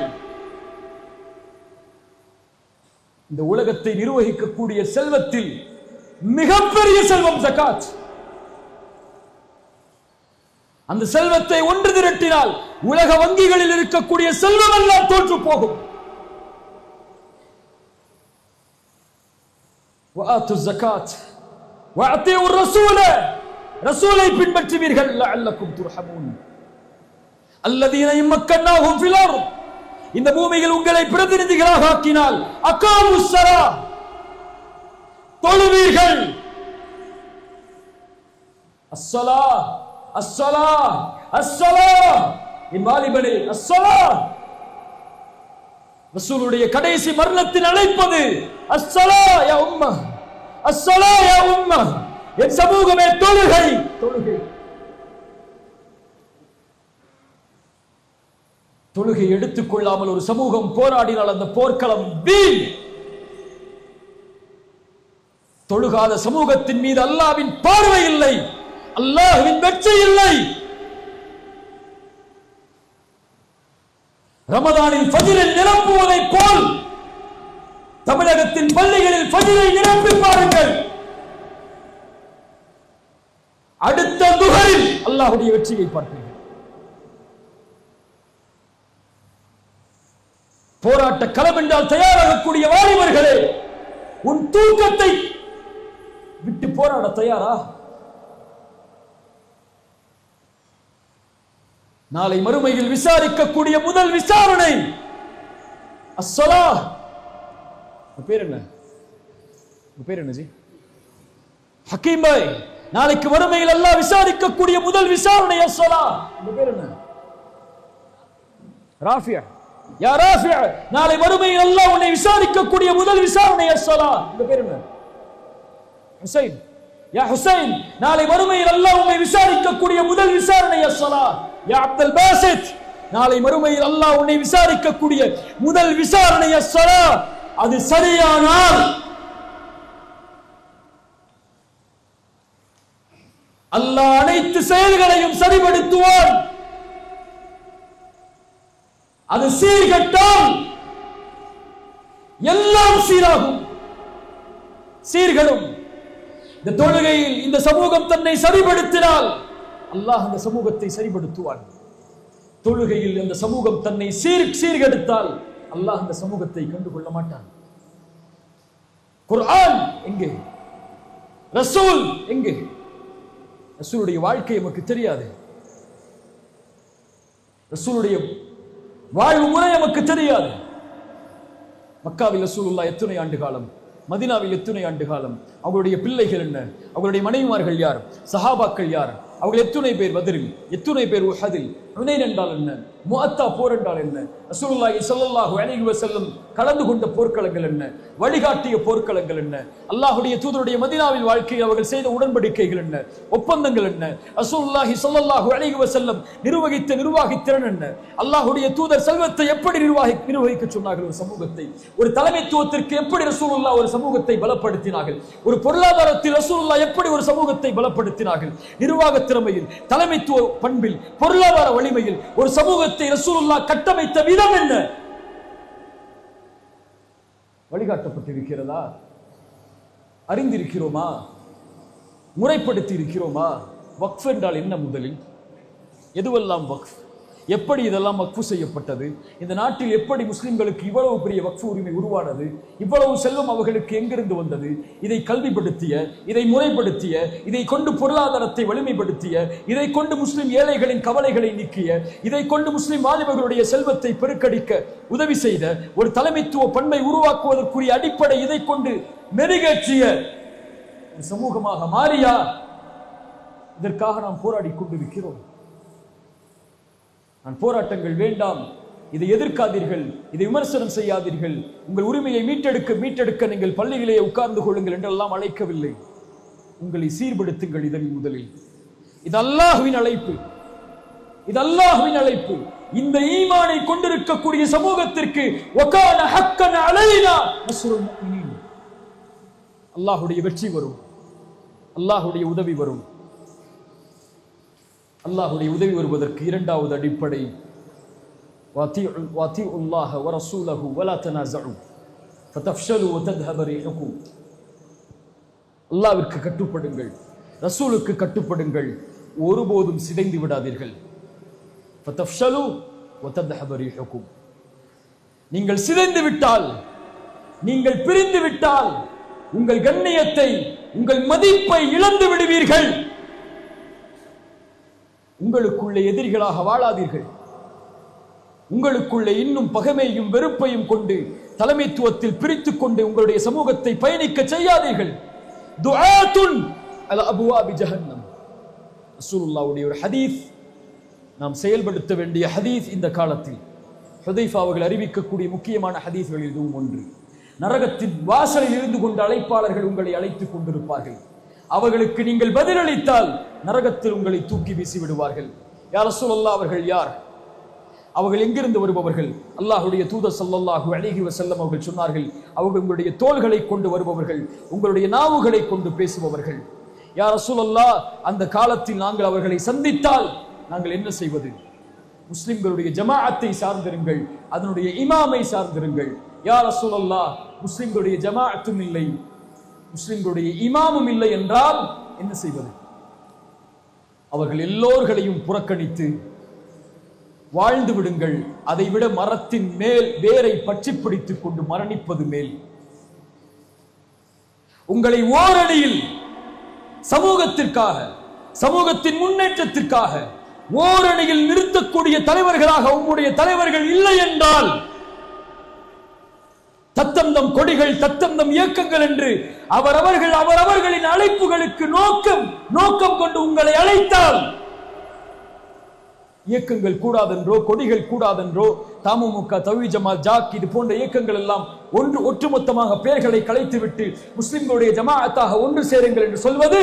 இந்த உலகத்தை நிர்வகிக்கக்கூடிய செல்வத்தில் மிகப்பெரிய செல்வம் ஜகாத். அந்த செல்வத்தை ஒன்று திரட்டினால் உலக வங்கிகளில் இருக்கக்கூடிய செல்வம் எல்லாம் தோற்று போகும். வஆத்துஸ் ஸகாத் வஅதீஉர் ரசூல, ரசூலை பின்பற்றுவீர்கள். லஅல்லக்கும் துர்ஹமூன். அல்லதீன இம்மக்கன்னாஹும் ஃபில் அர்த், இந்த பூமியில் உங்களை பிரதிநிதிகளாக ஆக்கினால் அகாமுஸ் ஸலாஹ், தொழுவீர்கள். அஸ்ஸலாஹ் அஸ்ஸலாஹ் அஸ்ஸலாஹ், இமாலிபனே அஸ்ஸலாஹ். ரசூலுடைய கடைசி மரணத்தின் அழைப்பது அஸ்ஸலாஹ் யா உம்மஹ், அஸ்ஸலாஹ் யா உம்மஹ், என் சமூகமே தொழுகை, தொழுகை. தொழுகை எடுத்துக் கொள்ளாமல் ஒரு சமூகம் போராடினால் அந்த போர்க்களம் வீண். தொழுகாத சமூகத்தின் மீது அல்லாஹ்வின் பார்வை இல்லை, அல்லாஹ்வின் வெற்றி இல்லை. ரமதானில் ஃபஜ்ரை நிரப்புவதை போல் தமிழகத்தின் பள்ளிகளில் ஃபஜ்ரை நிரப்பி பாருங்கள். அடுத்த துஹரில் அல்லாஹ்வுடைய வெற்றியை பார்ப்பீர்கள். போராட்ட களம் என்றால் தயாராகக்கூடிய வாலிபர்களே, உன் தூக்கத்தை விட்டு போராட தயாரா? நாளை மறுமையில் விசாரிக்கக்கூடிய முதல் விசாரணை அஸ்ஸலாஹ். பேர் என்ன? பேர் என்ன ஜி? ஹக்கீம் பாய், நாளைக்கு மறுமையில் அல்லாஹ் விசாரிக்கக்கூடிய முதல் விசாரணை அஸ்ஸலாஹ். பேர் என்ன? ராஃபியா. யா ராஃபியா, நாளை மறுமையில் அல்லாஹ் உன்னை விசாரிக்கக்கூடிய முதல் விசாரணை அஸ்ஸலாஹ். இந்த பேர் என்ன? ஹுசைன். யா ஹுசைன், நாளை மறுமையில் அல்லாஹ் உன்னை விசாரிக்கக்கூடிய முதல் விசாரணை அஸ்ஸலாஹ். யா அப்துல் பாசித், நாளை மறுமையில் அல்லாஹ் உன்னை விசாரிக்கக்கூடிய முதல் விசாரணை அஸ்ஸலாஹ். அது சரியானால் அல்லாஹ் அனைத்து செயல்களையும் சரிபடுத்துவான். அது சீர்கட்டால் எல்லாம் சீராகும், சீர்கடும். இந்த தொழுகையில் இந்த சமூகம் தன்னை சரிபடுத்தினால் அல்லாஹ் அந்த சமூகத்தை சரிபடுத்துவான். தொழுகையில் இந்த சமூகம் தன்னை சீர்கெடுத்தால் அல்லாஹ் அந்த சமூகத்தை கண்டுகொள்ள மாட்டான். குர்ஆன் எங்கே? ரசூல் எங்கே? ரசூலுடைய வாழ்க்கை நமக்கு தெரியாது, ரசூலுடைய வாழ்வு முறை நமக்கு தெரியாது. மக்காவில் ரசூலுல்லாஹ் எத்தனை ஆண்டு காலம், மதீனாவில் எத்தனை ஆண்டு காலம், அவர்களுடைய பிள்ளைகள் என்ன, அவர்களுடைய மனைவிமார்கள் யார், சஹாபாக்கள் யார், அவர்கள் எத்தனை பேர் பத்ரில், எத்தனை பேர் உஹதில், ஹுனைன் என்றால் என்ன, முஅத்தா போர் என்றால் என்ன, ரசூலுல்லாஹி ஸல்லல்லாஹு அலைஹி வஸல்லம் கலந்து கொண்ட போர்க்களங்கள் என்ன, வழிகாட்டிய போர்க்களங்கள் என்ன, அல்லாஹ்வுடைய தூதருடைய மதீனாவில் வாழ்க்கையில் அவர்கள் செய்த உடன்படிக்கைகள் என்ன, ஒப்பந்தங்கள் என்ன, ரசூலுல்லாஹி ஸல்லல்லாஹு அலைஹி வஸல்லம் நிர்வகித்த நிர்வாகத் திறன் என்ன, அல்லாஹ்வுடைய தூதர் செல்வத்தை எப்படி நிர்வகிக்க சொன்னார்கள், ஒரு சமூகத்தை, ஒரு தலைமைத்துவத்திற்கு எப்படி ரசூலுல்லாஹ் ஒரு சமூகத்தை பலப்படுத்தினார்கள், ஒரு பொருளாதாரத்தில் ரசூலுல்லாஹ் எப்படி ஒரு சமூகத்தை பலப்படுத்தினார்கள், நிர்வாக திறமையில், தலைமைத்துவ பண்பில், பொருளாதார வலிமையில் ஒரு சமூகத்தை ரசூலுல்லாஹ் கட்டமைத்த விதம் என்ன வழிகாட்டப்பட்டிருக்கிறதா? அறிந்திருக்கிறோமா? முறைப்படுத்தி இருக்கிறோமா? வக்ஃப் என்றால் என்ன? முதலில் எதுவெல்லாம் வக்ஃப், எப்படி இதெல்லாம் வக்ஃபு செய்யப்பட்டது, இந்த நாட்டில் எப்படி முஸ்லிம்களுக்கு இவ்வளவு பெரிய வக்ஃபு உரிமை உருவானது, இவ்வளவு செல்வம் அவர்களுக்கு எங்கிருந்து வந்தது, இதை கல்விப்படுத்திய, இதை முறைப்படுத்திய, இதை கொண்டு பொருளாதாரத்தை வலிமைப்படுத்திய, இதை கொண்டு முஸ்லிம் ஏழைகளின் கவலைகளை நீக்கிய, இதை கொண்டு முஸ்லிம் வாலிபர்களுடைய செல்வத்தை பெருக்கடிக்க உதவி செய்த ஒரு தலைமைத்துவ பண்பை உருவாக்குவதற்குரிய அடிப்படை இதை கொண்டு மெருகேற்றிய சமூகமாக மாறியா? இதற்காக நாம் போராடி கொண்டிருக்கிறோம். நான் போராட்டங்கள் வேண்டாம், இதை எதிர்க்காதீர்கள், இதை விமர்சனம் செய்யாதீர்கள், உங்கள் உரிமையை மீட்டெடுக்க நீங்கள் பள்ளியிலே உட்கார்ந்து கொள்ளுங்கள் என்றெல்லாம் அழைக்கவில்லை. உங்களை சீர்படுத்துங்கள். இதன் முதலில் இது அல்லாஹ்வின் அழைப்பு, இது அல்லாஹ்வின் அழைப்பு. இந்த ஈமானை கொண்டிருக்கக்கூடிய சமூகத்திற்கு வகான ஹக்கன் அலைனா நஸ்ருல் முஃமினீன், அல்லாஹ்வுடைய வெற்றி வரும், அல்லாஹ்வுடைய உதவி வரும். அல்லாஹ்வுடைய உதவி வருவதற்கு இரண்டாவது அடிப்படை வாத்தியுல்லாஹ வரசூலஹு வலா தனாஸஉ ஃபதஃப்ஷலு வதذهب ரீஹுக்கும். அல்லாஹ்விற்கு கட்டுப்படுங்கள், ரசூலுக்கு கட்டுப்படுங்கள், ஒருபோதும் சிதைந்து விடாதீர்கள். ஃபதஃப்ஷலு வதذهب ரீஹுக்கும். நீங்கள் சிதைந்து விட்டால், நீங்கள் பிரிந்து விட்டால் உங்கள் கண்ணியத்தை, உங்கள் மதிப்பை இழந்து விடுவீர்கள். உங்களுக்குள்ளே எதிரிகளாக வாழாதீர்கள். உங்களுக்குள்ளே இன்னும் பகைமையும் வெறுப்பையும் கொண்டு தலைமைத்துவத்தில் பிரித்துக் கொண்டு உங்களுடைய சமூகத்தை பயணிக்க செய்யாதீர்கள். துஆத்துன் அலா அபுவாபி ஜஹன்னம். ரசூலுல்லாஹ்வுடைய ஒரு ஹதீஸ், நாம் செயல்படுத்த வேண்டிய ஹதீஸ். இந்த காலத்தில் ஹுதைஃபா அவர்கள் அறிவிக்கக்கூடிய முக்கியமான ஹதீஸ்களில் இதுவும் ஒன்று. நரகத்தின் வாசலில் இருந்து கொண்டு அழைப்பாளர்கள் உங்களை அழைத்துக் கொண்டிருப்பார்கள். அவர்களுக்கு நீங்கள் பதிலளித்தால் நரகத்தில் உங்களை தூக்கி வீசி விடுவார்கள். யா ரசூலல்லாஹ், அவர்கள் யார்? அவர்கள் எங்கிருந்து வருபவர்கள்? அல்லாஹ்வுடைய தூதர் ஸல்லல்லாஹு அலைஹி வஸல்லம் அவர்கள் சொன்னார்கள், அவர்கள் உங்களுடைய தோள்களை கொண்டு வருபவர்கள், உங்களுடைய நாவுகளை கொண்டு பேசுபவர்கள். யா ரசூலல்லாஹ், அந்த காலத்தில் நாங்கள் அவர்களை சந்தித்தால் நாங்கள் என்ன செய்வது? முஸ்லிம்களுடைய ஜமாஅத்தை சார்ந்திருங்கள், அதனுடைய இமாமை சார்ந்திருங்கள். யா ரசூலல்லாஹ், முஸ்லிம்களுடைய ஜமாஅத்தும் இல்லை, முஸ்லிம்களுடைய இமாமும் இல்லை என்றால் என்ன செய்வது? அவர்கள் எல்லோர்களையும் புறக்கணித்து வாழ்ந்து விடுங்கள். அதைவிட மரத்தின் மேல் வேரை பற்றி பிடித்துக் கொண்டு மரணிப்பது மேல். உங்களை ஓரணியில் சமூகத்திற்காக, சமூகத்தின் முன்னேற்றத்திற்காக ஓரணியில் நிறுத்தக்கூடிய தலைவர்களாக உங்களுடைய தலைவர்கள் இல்லை என்றால், தத்தந்தம் கொடிகள், தத்தந்தம் இயக்கங்கள் என்று அவரவர்களின் அழைப்புகளுக்கு நோக்கம் கொண்டு உங்களை அழைத்தால், இயக்கங்கள் கூடாதென்றோ, கொடிகள் கூடாதென்றோ, தமுமுக, தவ்ஹீத் ஜமாத், ஜாக் இது போன்ற இயக்கங்கள் எல்லாம் ஒட்டுமொத்தமாக பெயர்களை கலைத்துவிட்டு முஸ்லிம்களுடைய ஜமாஅத்தாக ஒன்று சேருங்கள் என்று சொல்வது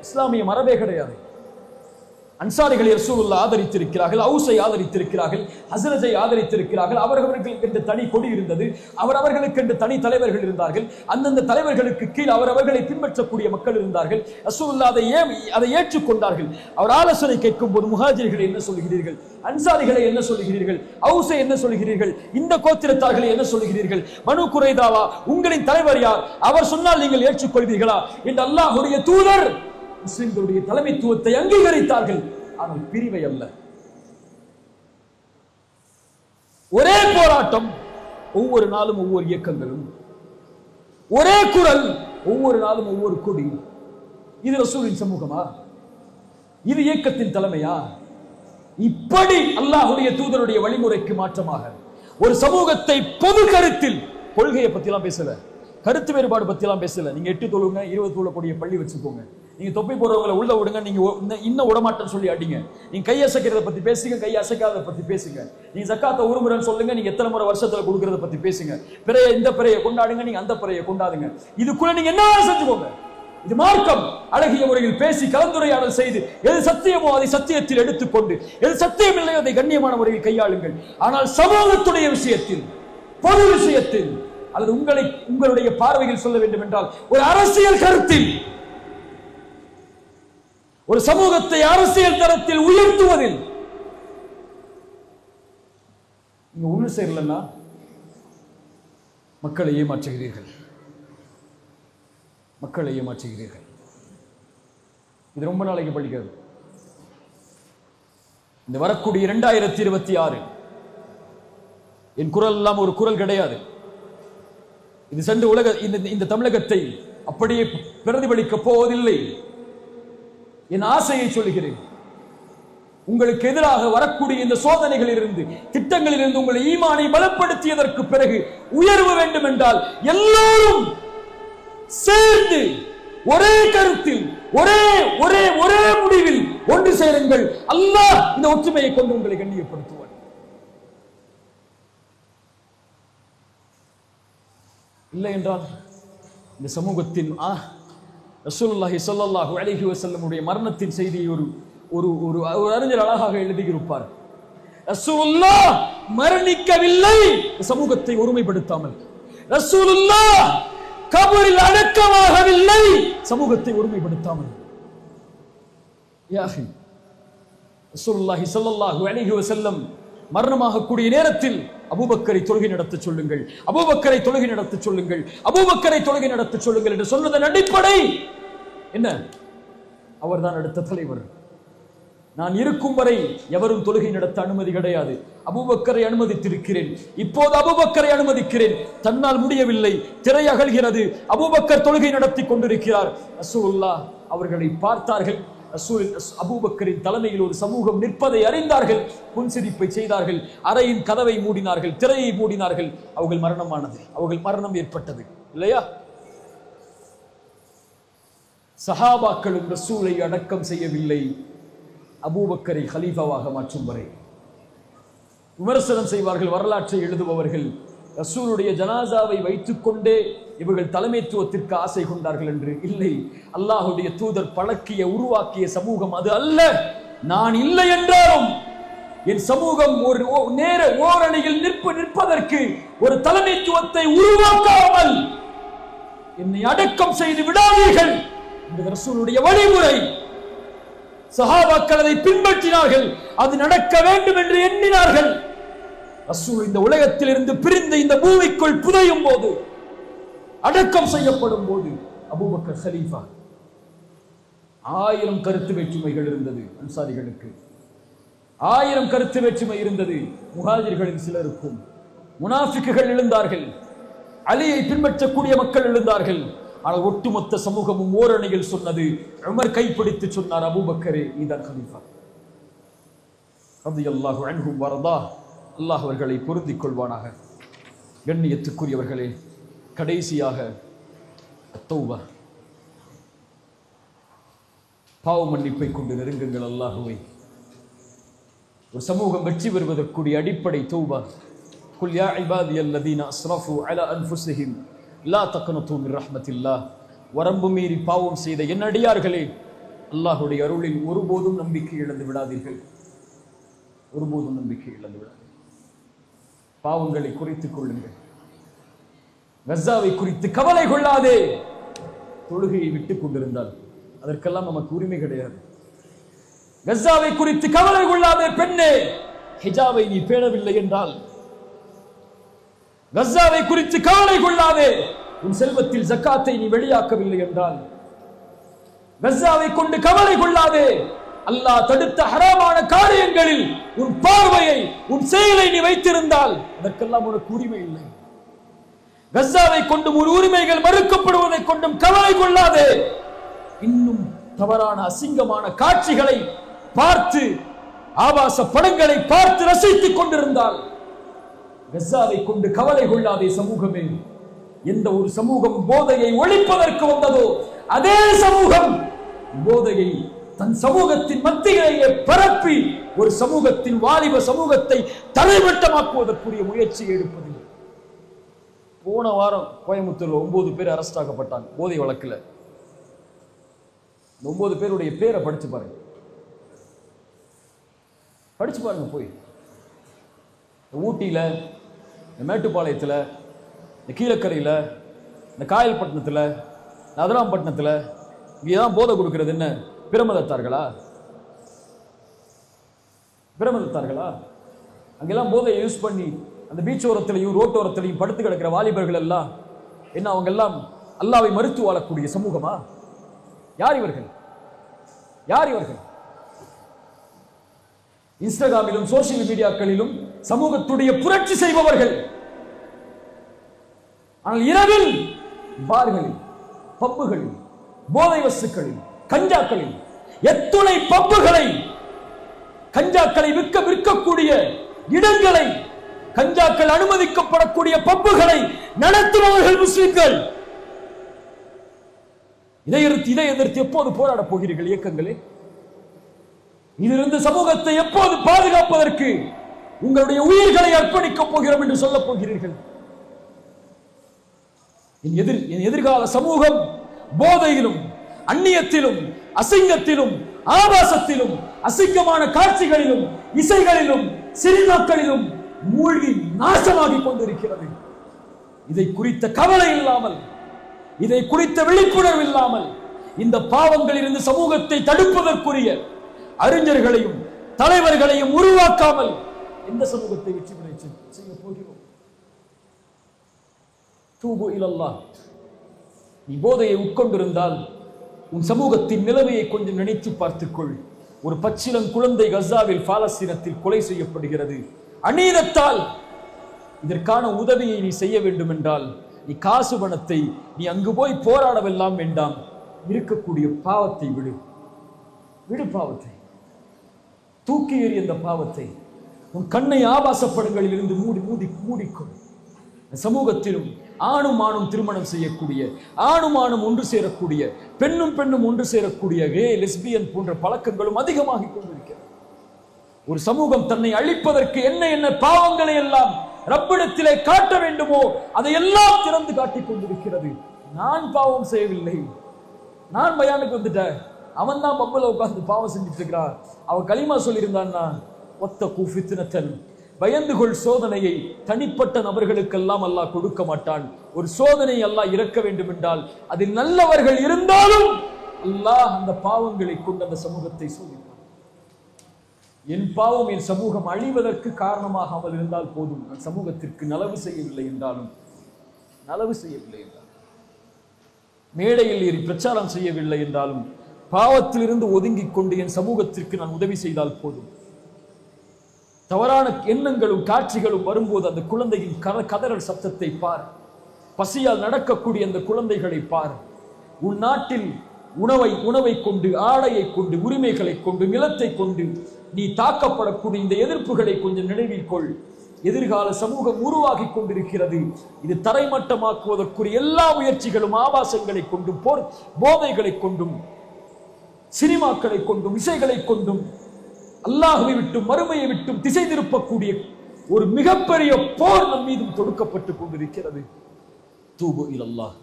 இஸ்லாமிய மரபே கிடையாது. அன்சாரிகளை ரசூலுல்லாஹ் ஆதரித்திருக்கிறார்கள், அவுஸை ஆதரித்திருக்கிறார்கள், ஹஸ்ரஜை ஆதரித்திருக்கிறார்கள். அவர்களுக்கு என்று தனி கொடி இருந்தது, அவர்களுக்கு என்று தனி தலைவர்கள் இருந்தார்கள். அந்தந்த தலைவர்களுக்கு கீழ் அவர்களை பின்பற்றக்கூடிய மக்கள் இருந்தார்கள். ரசூலுல்லாஹ் அதை ஏற்றுக்கொண்டார்கள். அவர் ஆலோசனை கேட்கும் போது, முஹாஜிர்களை என்ன சொல்கிறீர்கள், அன்சாரிகளை என்ன சொல்கிறீர்கள், அவுஸை என்ன சொல்கிறீர்கள், இந்த கோத்திரத்தார்களை என்ன சொல்கிறீர்கள், பனு குரைதாவா உங்களின் தலைவர் யார், அவர் சொன்னால் நீங்கள் ஏற்றுக்கொள்வீர்களா என்று அல்லாஹ்வுடைய தூதர் முஸ்லிம்களுடைய தலைமைத்துவத்தை அங்கீகரித்தார்கள். ஆனால் பிரிவை அல்ல. ஒரே போராட்டம், ஒவ்வொரு நாளும் ஒவ்வொரு இயக்கங்களும், ஒரே குரல், ஒவ்வொரு நாளும் ஒவ்வொரு கொடி. இது ரசூலின் சமூகமா? இது இயக்கத்தின் தலைமையா? இப்படி அல்லாஹ்வுடைய தூதருடைய வழிமுறைக்கு மாற்றமாக ஒரு சமூகத்தை பொது கருத்தில், கொள்கையை பத்தி எல்லாம் பேசல, கருத்து வேறுபாடு பத்தி எல்லாம் பேசல. நீங்க 8 தொழுங்க, 20 தொழக்கூடிய பள்ளி வச்சுக்கோங்க, நீங்க தொப்பி போறவங்களை உள்ள விடுங்க, நீங்க இன்னும் விடமாட்டேன்னு சொல்லி அடிங்க, நீங்க கை அசைக்கிறத பத்தி பேசுங்க, கை அசைக்காத பத்தி பேசுங்க, நீங்க ஜக்காத்தை ஒரு முறைன்னு சொல்லுங்க, நீங்க எத்தனை முறை வருஷத்துல கொடுக்கறத பத்தி பேசுங்க, இந்த பிறையை கொண்டாடுங்க, நீங்க அந்த பிறையை கொண்டாடுங்க, இதுக்குள்ள நீங்க என்ன செஞ்சுக்கோங்க. இது மார்க்கம். அழகிய முறையில் பேசி கலந்துரையாடல் செய்து எது சத்தியமோ அதை சத்தியத்தில் எடுத்துக்கொண்டு, எது சத்தியம் இல்லையோ அதை கண்ணியமான முறையில் கையாளுங்கள். ஆனால் சமூகத்துடைய விஷயத்தில், பொது விஷயத்தில், அல்லது உங்களுடைய பார்வையில் சொல்ல வேண்டும் என்றால் ஒரு அரசியல் கருத்தில், ஒரு சமூகத்தை அரசியல் தரத்தில் உயர்த்துவதில் நீங்க ஒண்ணு சேரலன்னா மக்களை ஏமாற்றுகிறீர்கள், மக்களை ஏமாற்றுகிறீர்கள். இது ரொம்ப நாளைக்கு படிக்காது. இந்த வரக்கூடிய 2026 என் குரல் எல்லாம் ஒரு குரல் கிடையாது. இது சென்று இந்த தமிழகத்தை அப்படியே பிரதிபலிக்க போவதில்லை. என் ஆசையை சொல்லுகிறேன். உங்களுக்கு எதிராக வரக்கூடிய இந்த சோதனைகளில் இருந்து, திட்டங்களில் இருந்து உங்களை ஈமானை பலப்படுத்தியதற்கு பிறகு உயர்வு வேண்டும் என்றால் எல்லோரும் சேர்ந்து ஒரே கருத்தில், ஒரே ஒரே ஒரே முடிவில் ஒன்று சேருங்கள். அல்லாஹ் இந்த ஒற்றுமையை கொண்டு உங்களை கண்ணியப்படுத்துவார். இல்லை என்றால் இந்த சமூகத்தின் ரசூலுல்லாஹி ஸல்லல்லாஹு அலைஹி வஸல்லம் உடைய மரணத்தின் செய்தியை ஒரு ஒரு ஒரு அறிஞர் அழகாக எழுதியிருப்பார். ரசூலுல்லாஹ் மரணிக்கவில்லை சமூகத்தை ஒருமைப்படுத்தாமல், ரசூலுல்லாஹ் கபரில் அடக்கமாகவில்லை சமூகத்தை ஒருமைப்படுத்தாமல். யா அஹி, ரசூலுல்லாஹி ஸல்லல்லாஹு அலைஹி வஸல்லம் மரணமாக கூடிய நேரத்தில் அபூபக்கரை தொழுகை நடத்த சொல்லுங்கள், அபூபக்கரை தொழுகை நடத்த சொல்லுங்கள், அபூபக்கரை தொழுகை நடத்த சொல்லுங்கள் என்று சொன்னதன் அடிப்படை என்ன? அவர்தான் அடுத்த தலைவர். நான் இருக்கும் வரை எவரும் தொழுகை நடத்த அனுமதி கிடையாது. அபூபக்கரை அனுமதித்திருக்கிறேன், இப்போது அபூபக்கரை அனுமதிக்கிறேன். தன்னால் முடியவில்லை, திரை அகல்கிறது, அபூபக்கர் தொழுகை நடத்தி கொண்டிருக்கிறார். ரசூலுல்லாஹ் அவர்களை பார்த்தார்கள். அபூபக்கரின் தலைமையில் ஒரு சமூகம் நிற்பதை அறிந்தார்கள், புன்சிரிப்பை செய்தார்கள், அறையின் கதவை மூடினார்கள், திரையை மூடினார்கள். அவர்கள் மரணமானது, அவர்கள் மரணம் ஏற்பட்டது இல்லையா? சஹாபாக்களும் ரசூலை அடக்கம் செய்யவில்லை அபூபக்கரை கலீஃபாவாக மாற்றும் வரை. விமர்சனம் செய்வார்கள் வரலாற்றை எழுதுபவர்கள், ரசூலுடைய ஜனாசாவை வைத்துக் கொண்டே இவர்கள் தலைமைத்துவத்திற்கு ஆசை கொண்டார்கள் என்று. இல்லை, அல்லாஹுடைய தூதர் பழக்கிய உருவாக்கிய சமூகம் அது அல்ல. நான் இல்லை என்றாலும் என் சமூகம் ஒரு ஓரணியில் நிற்பதற்கு ஒரு தலைமைத்துவத்தை உருவாக்காமல் என்னை அடக்கம் செய்து விடாதீர்கள் என்பது ரசூலுடைய வழிமுறை. சஹாபாக்கள் அதை பின்பற்றினார்கள், அது நடக்க வேண்டும் என்று எண்ணினார்கள். ரசூல் இந்த உலகத்தில் இருந்து பிரிந்து இந்த பூமிக்குள் புதையும் போது, அடக்கம் செய்யப்படும் போது அபூபக்கர் கலீஃபா. 1000 கருத்து வேற்றுமைகள் இருந்தது அன்சாரிகளுக்கு, 1000 கருத்து வேற்றுமை இருந்தது முஹாஜிர்களின் சிலருக்கும். முனாஃபிக்குகள் எழுந்தார்கள், அலியை பின்பற்றக்கூடிய மக்கள் எழுந்தார்கள். ஆனால் ஒட்டுமொத்த சமூகமும் ஓரணியில் சொன்னது, உமர் கைப்பிடித்து சொன்னார், அபூபக்கரே நீதான் கலீஃபா. ரலியல்லாஹு அன்ஹு வரதா. அல்லாஹ் அவர்களை பொருந்திக் கொள்வானாக. கண்ணியத்துக்குரியவர்களே, கடைசியாக தௌபா, பாவ மன்னிப்பை கொண்டு நெருங்குங்கள் அல்லாஹுவை. ஒரு சமூகம் வெற்றி பெறுவதற்குரிய அடிப்படை தௌபா. குல் யா இபாதியல்லதீன அஸ்ரஃபு அலா அன்ஃபுஸிஹிம் லா தக்னது மின் ரஹ்மத்தில்லாஹ். வரம்பு மீறி பாவம் செய்த என் அடியார்களே, அல்லாஹுடைய அருளில் ஒருபோதும் நம்பிக்கை இழந்து விடாதீர்கள், ஒருபோதும் நம்பிக்கை இழந்து விடாதீர்கள். பாவங்களை குறைத்துக் கொள்ளுங்கள், கஸாவை குறித்து கவலை கொள்ளாதே. தொழுகையை விட்டுக் கொண்டிருந்தால் அதற்கெல்லாம் நமக்கு உரிமை கிடையாது. கஸாவை குறித்து கவலை கொள்ளாதே பெண்ணே. ஹிஜாபை நீ பேணவில்லை என்றால், கஸாவை குறித்து கவலை கொள்ளாதே. உன் செல்வத்தில் ஜக்காத்தை நீ வெளியாக்கவில்லை என்றால், கஸாவை கொண்டு கவலை கொள்ளாதே. அல்லாஹ் தடுத்த ஹராமான காரியங்களில் உன் பார்வையை, உன் செயலை நீ வைத்திருந்தால் அதற்கெல்லாம் உனக்கு உரிமை இல்லை. கஸாவை கொண்டும் ஒரு உரிமைகள் மறுக்கப்படுவதை கொண்டும் கவலை கொள்ளாதே. இன்னும் தவறான அசிங்கமான காட்சிகளை பார்த்து, ஆபாச படங்களை பார்த்து ரசித்துக் கொண்டிருந்தால் கஸாவை கொண்டு கவலை கொள்ளாதே. சமூகமே, எந்த ஒரு சமூகம் போதையை ஒழிப்பதற்கு வந்ததோ அதே சமூகம் போதையை தன் சமூகத்தின் மத்தியிலேயே பரப்பி ஒரு சமூகத்தின் வாலிப சமூகத்தை தலைமட்டமாக்குவதற்குரிய முயற்சியை எடுப்பதில்லை. போன வாரம் கோயம்புத்தூர்ல 9 பேர் அரெஸ்ட் ஆக்கப்பட்டாங்க போதை வழக்குல. 9 பேருடைய பேரை படிச்சு பாருங்க, படிச்சு பாருங்க. போய் ஊட்டியில, இந்த மேட்டுப்பாளையத்துல, இந்த கீழக்கரையில, இந்த காயல்பட்டினத்துல, நதராம்பட்டினத்துல இங்கேதான் போதை கொடுக்கிறது என்ன? பிரமதத்தார்களா? பிரமதத்தார்களா? அங்கெல்லாம் போதை யூஸ் பண்ணி அந்த பீச் ஓரத்திலையும் ரோட்டோரத்திலையும் படுத்து கிடக்கிற வாலிபர்கள் எல்லாம் என்ன? அவங்க எல்லாம் அல்லாஹ்வை மறுத்து வாழக்கூடிய சமூகமா? யார் இவர்கள்? யார் இவர்கள்? இன்ஸ்டாகிராமிலும் சோசியல் மீடியாக்களிலும் சமூகத்துடைய புரட்சி செய்பவர்கள். ஆனால் இரவில் பார்களில், பப்புகளில், போதை வஸ்துக்களில், கஞ்சாக்களில், எத்துணை பப்புகளை, கஞ்சாக்களை விற்கக்கூடிய இடங்களை, கஞ்சாக்கள் அனுமதிக்கப்படக்கூடிய பப்புகளை நடத்துபவர்கள் முஸ்லிம்கள். இதை எதிர்த்து எப்போது போராட போகிறீர்கள் இயக்கங்களே? இதிலிருந்து சமூகத்தை எப்போது பாதுகாப்பதற்கு உங்களுடைய உயிர்களை அர்ப்பணிக்கப் போகிறோம் என்று சொல்ல போகிறீர்கள்? என் எதிர்கால சமூகம் போதையிலும், அந்நியத்திலும், அசிங்கத்திலும், ஆபாசத்திலும், அசிங்கமான காட்சிகளிலும், இசைகளிலும், சினிமாக்களிலும் மூழ்கி நாசமாகிக் கொண்டிருக்கிறது. இதை குறித்த கவலை இல்லாமல், இதை குறித்த விழிப்புணர்வு இல்லாமல், இந்த பாவங்களில் இருந்து சமூகத்தை தடுப்பதற்குரிய அறிஞர்களையும் தலைவர்களையும் உருவாக்காமல் எந்த சமூகத்தை வெற்றி பெற செய்ய போகிறோம்? தூபு இலல்லாஹ். நீ போதையை உட்கொண்டிருந்தால் உன் சமூகத்தின் நிலைமையை கொஞ்சம் நினைத்து பார்த்துக்கொள். ஒரு பச்சிளம் குழந்தை கசாவில் பாலஸ்தீனத்தில் கொலை செய்யப்படுகிறது அநீதத்தால். இதற்கான உதவியை நீ செய்ய வேண்டும் என்றால் நீ காசு பணத்தை நீ அங்கு போய் போராடவெல்லாம் வேண்டாம். இருக்கக்கூடிய பாவத்தை விடு. பாவத்தை தூக்கி எறி. அந்த பாவத்தை உன் கண்ணை ஆபாசப்படங்களில் இருந்து மூடிக்கொள். சமூகத்திலும் ஆணும் ஆணும் திருமணம் செய்யக்கூடிய, ஆணும் ஆணும் ஒன்று சேரக்கூடிய, பெண்ணும் பெண்ணும் ஒன்று சேரக்கூடிய கே லெஸ்பியன் போன்ற பழக்கங்களும் அதிகமாகிக் கொண்டிருக்கிறது. ஒரு சமூகம் தன்னை அழிப்பதற்கு என்ன என்ன பாவங்களை எல்லாம் ரப்பிடத்திலே காட்ட வேண்டுமோ அதையெல்லாம் திறந்து காட்டிக் கொண்டிருக்கிறது. நான் பாவம் செய்யவில்லை, நான் பயானுக்கு வந்துட்டேன், அவன் தான் பப்பல உட்கார்ந்து பாவம் செஞ்சுட்டு இருக்கிறான், அவன் களிமா சொல்லியிருந்தான்னா ஒத்தகு ஃபித்னத்தன், பயந்து கொள் சோதனையை தனிப்பட்ட நபர்களுக்கெல்லாம் அல்லாஹ் கொடுக்க மாட்டான். ஒரு சோதனை அல்லாஹ் இறக்க வேண்டும் என்றால் அதில் நல்லவர்கள் இருந்தாலும் அல்லாஹ் அந்த பாவங்களை கொண்டு அந்த சமூகத்தை சோதிப்பான். என் பாவம் என் சமூகம் அழிவதற்கு காரணமாகாமல் இருந்தால் போதும். அந்த சமூகத்திற்கு நலவு செய்யவில்லை என்றாலும் மேடையில் ஏறி பிரச்சாரம் செய்யவில்லை என்றாலும் பாவத்திலிருந்து ஒதுங்கிக் கொண்டு என் சமூகத்திற்கு நான் உதவி செய்தால் போதும். தவறான எண்ணங்களும் காட்சிகளும் வரும்போது அந்த குழந்தையின் கதறல் சத்தத்தை பார். பசியால் நடக்கக்கூடிய அந்த குழந்தைகளை பார். உன் நாட்டில் உணவை கொண்டு, ஆடையை கொண்டு, உரிமைகளை கொண்டு, நிலத்தை கொண்டு நீ தாக்கப்படக்கூடிய இந்த எதிர்ப்புகளை கொஞ்சம் நினைவில் கொள். எதிர்கால சமூகம் உருவாகி கொண்டிருக்கிறது. இது தரைமட்டமாக்குவதற்குரிய எல்லா முயற்சிகளும் ஆபாசங்களை கொண்டும், போதைகளை கொண்டும், சினிமாக்களை கொண்டும், இசைகளை கொண்டும், அல்லாஹ்வை விட்டும் மறுமையை விட்டும் திசை திருப்பக்கூடிய ஒரு மிகப்பெரிய போர் நம் மீதும் தொடுக்கப்பட்டு கொண்டிருக்கிறது. தூபு இலல்லாஹ்,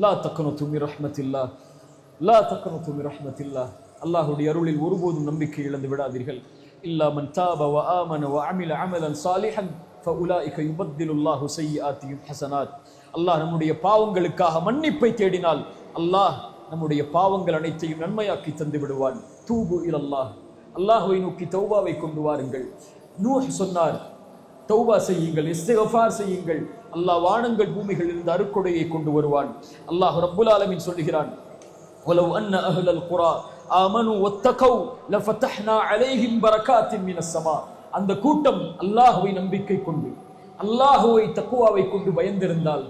லா தக்னது மின் ரஹ்மத்தில்லாஹ், லா தக்னது மின் ரஹ்மத்தில்லாஹ். அல்லாஹ்வுடைய அருளில் ஒருபோதும் நம்பிக்கை இழந்து விடாதீர்கள். இல்லா மன் தாப வ ஆமன வ அமில அமலன் சாலிஹன் ஃபஉலாயிக யுபத்திலுல்லாஹு ஸய்யிஆத்திஹிம் ஹஸனாத். அல்லாஹ் நம்முடைய பாவங்களுக்காக மன்னிப்பை தேடினால் அல்லாஹ் நம்முடைய பாவங்கள் அனைத்தையும் நன்மையாக்கி தந்து விடுவான். தூபு இலல்லாஹ், அல்லாஹ்வை நோக்கி தௌபாவை கொண்டு வாருங்கள். நூஹ் சொன்னார், தௌபா செய்யுங்கள், இஸ்திக்ஃபார் செய்யுங்கள், அல்லாஹ் வானங்கள் பூமிகளில் இருந்து அருட்கொடையை கொண்டு வருவான். அல்லாஹ் ரப்புல் ஆலமீன் சொல்கிறான், வலவ் அன்ன அஹ்லல் குரா ஆமனு வத்தகவ் லஃபதஹ்னா அலைஹிம் பரகாத்தின் மினஸ் ஸமா. அந்த கூட்டம் அல்லாஹ்வை நம்பிக்கை கொண்டு, அல்லாஹ்வை தக்வாவை கொண்டு பயந்திருந்தால்,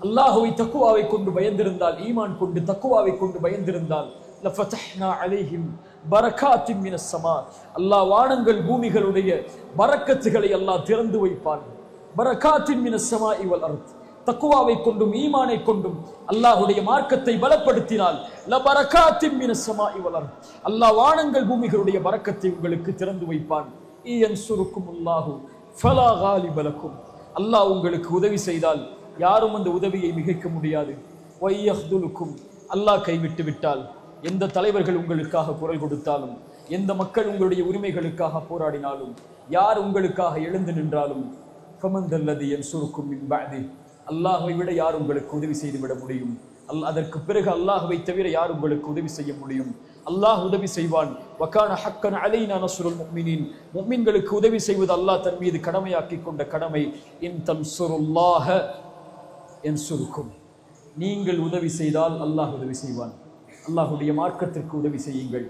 அல்லாஹ்வை தக்வாவை கொண்டு பயந்திருந்தால், ஈமான் கொண்டு தக்வாவை கொண்டு பயந்திருந்தால், லஃபதஹ்னா அலைஹிம் பரகாத்தின் மினஸ் ஸமா, அல்லாஹ் வானங்கள் பூமிகளுடைய பரக்கத்துகளை அல்லாஹ் திறந்து வைப்பான். பரகாத்தின் மினஸ் ஸமாஇ வல் அர்த். தக்வாவை கொண்டும் ஈமானை கொண்டும் அல்லாஹ்வுடைய மார்க்கத்தை பலப்படுத்தினால் லபரகாத்தின் மினஸ் ஸமாஇ வல் அர்த், அல்லாஹ் வானங்கள் பூமிகளுடைய பரக்கத்தை உங்களுக்கு திறந்து வைப்பான். இயன்சுருக்குமுல்லாஹு ஃபலா காலிப லக்கும். அல்லாஹ் உங்களுக்கு உதவி செய்தால் யாரும் அந்த உதவியை மிகைக்க முடியாது. வய்யஹ்துலுக்கும், அல்லாஹ் கைவிட்டு விட்டால், எந்த தலைவர்கள் உங்களுக்காக குரல் கொடுத்தாலும், எந்த மக்கள் உங்களுடைய உரிமைகளுக்காக போராடினாலும், யார் உங்களுக்காக எழுந்து நின்றாலும், ஃபமன்தல்லதி யன்சுருக்கும் மின் பஅதி, அல்லாஹ்வை விட யார் உங்களுக்கு உதவி செய்து விட முடியும்? அதற்கு பிறகு அல்லாஹ்வை தவிர யார் உங்களுக்கு உதவி செய்ய முடியும்? அல்லாஹ் உதவி செய்வான். வகான ஹக்கன் அலைனா நஸ்ருல் முஃமினீன். முஃமின்களுக்கு உதவி செய்வது அல்லாஹ் தன் மீது கடமையாக்கி கொண்ட கடமை. இன் தன்சுருல்லாஹ யன்சுருக்கும். நீங்கள் உதவி செய்தால் அல்லாஹ் உதவி செய்வான். அல்லாஹ்வுடைய மார்க்கத்திற்கு உதவி செய்யுங்கள்,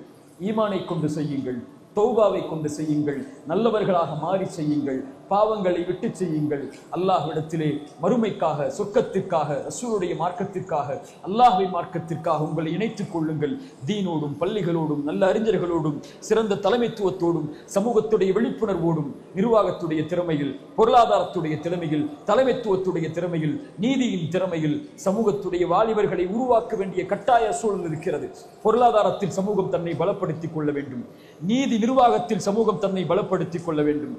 ஈமானை கொண்டு செய்யுங்கள், தௌபாவை கொண்டு செய்யுங்கள், நல்லவர்களாக மாறி செய்யுங்கள், பாவங்களை விட்டு செய்யுங்கள். அல்லாஹ்விடத்திலே மறுமைக்காக, சொர்க்கத்திற்காக, ரசூலுடைய மார்க்கத்திற்காக, அல்லாஹ்வின் மார்க்கத்திற்காக உங்களை இணைத்துக் கொள்ளுங்கள். தீனோடும், பள்ளிகளோடும், நல்ல அறிஞர்களோடும், சிறந்த தலைமைத்துவத்தோடும், சமூகத்துடைய விழிப்புணர்வோடும், நிர்வாகத்துடைய திறமையில், பொருளாதாரத்துடைய திறமையில், தலைமைத்துவத்துடைய திறமையில், நீதியின் திறமையில் சமூகத்துடைய வாலிபர்களை உருவாக்க வேண்டிய கட்டாய சூழல் இருக்கிறது. பொருளாதாரத்தில் சமூகம் தன்னை பலப்படுத்திக் கொள்ள வேண்டும். நீதி நிர்வாகத்தில் சமூகம் தன்னை பலப்படுத்திக் கொள்ள வேண்டும்.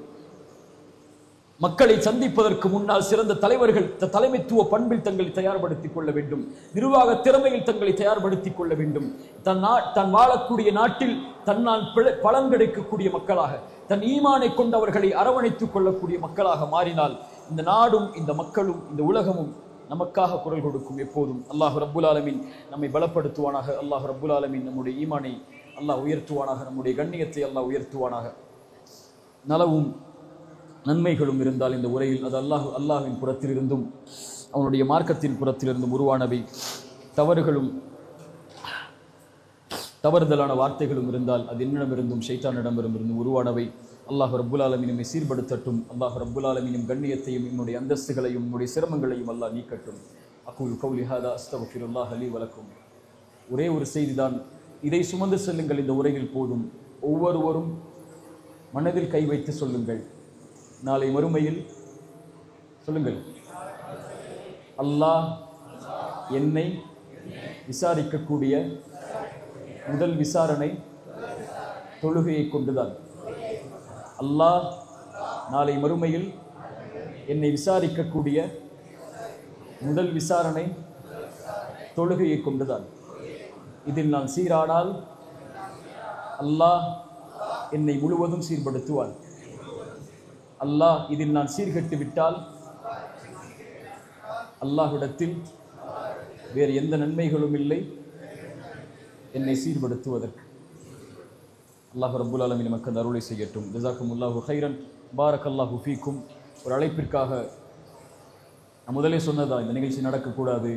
மக்களை சந்திப்பதற்கு முன்னால் சிறந்த தலைவர்கள் தலைமைத்துவ பண்பில் தங்களை தயார்படுத்திக் கொள்ள வேண்டும். நிர்வாக திறமையில் தங்களை தயார்படுத்திக் கொள்ள வேண்டும். தன் வாழக்கூடிய நாட்டில் தன்னால் பலன் கிடைக்கக்கூடிய மக்களாக, தன் ஈமானை கொண்டவர்களை அரவணைத்துக் கொள்ளக்கூடிய மக்களாக மாறினால் இந்த நாடும் இந்த மக்களும் இந்த உலகமும் நமக்காக குரல் கொடுக்கும். எப்போதும் அல்லாஹ் ரப்புல் ஆலமீன் நம்மை பலப்படுத்துவானாக. அல்லாஹ் ரப்புல் ஆலமீன் நம்முடைய ஈமானை அல்லாஹ் உயர்த்துவானாக. நம்முடைய கண்ணியத்தை அல்லாஹ் உயர்த்துவானாக. நலவும் நன்மைகளும் இருந்தால் இந்த உரையில் அது அல்லாஹ்வின் புறத்திலிருந்தும் அவனுடைய மார்க்கத்தின் புறத்திலிருந்தும் உருவானவை. தவறுகளும் தவறுதலான வார்த்தைகளும் இருந்தால் அது என்னிடமிருந்தும் ஷைத்தானிடமிருந்தும் உருவானவை. அல்லாஹ் ரப்புல் ஆலமீன் நம்மை சீர்படுத்தட்டும். அல்லாஹ் ரப்புல் ஆலமீன் கண்ணியத்தையும் என்னுடைய அந்தஸ்துகளையும் என்னுடைய சிரமங்களையும் அல்லாஹ் நீக்கட்டும். அகூலு கௌலி ஹாதா அஸ்தக்ஃபிருல்லாஹ் லீ வலக்கும். ஒரே ஒரு செய்திதான், இதை சுமந்து செல்லுங்கள். இந்த உரையில் போதும். ஒவ்வொருவரும் மனதில் கை வைத்து சொல்லுங்கள். நாளை மறுமையில் சொல்லுங்கள், அல்லாஹ் என்னை விசாரிக்கக்கூடிய முதல் விசாரணை தொழுகையை கொண்டுதான். அல்லாஹ் நாளை மறுமையில் என்னை விசாரிக்கக்கூடிய முதல் விசாரணை தொழுகையை கொண்டுதான். இதில் நான் சீரானால் அல்லாஹ் என்னை முழுவதும் சீர்படுத்துவான். அல்லாஹ் இதில் நான் சீர்கெட்டு விட்டால் அல்லாஹ்விடத்தில் வேறு எந்த நன்மைகளும் இல்லை என்னை சீர்படுத்துவதற்கு. அல்லாஹ் ரப்புல் ஆலமீன் நமக்கு அருளை செய்யட்டும். ஜஸாக்குமுல்லாஹு கைரன், பாரக்கல்லாஹு ஃபீக்கும். ஒரு அழைப்பிற்காக நான் முதலே சொன்னதா இந்த நிகழ்ச்சி நடக்கக்கூடாது,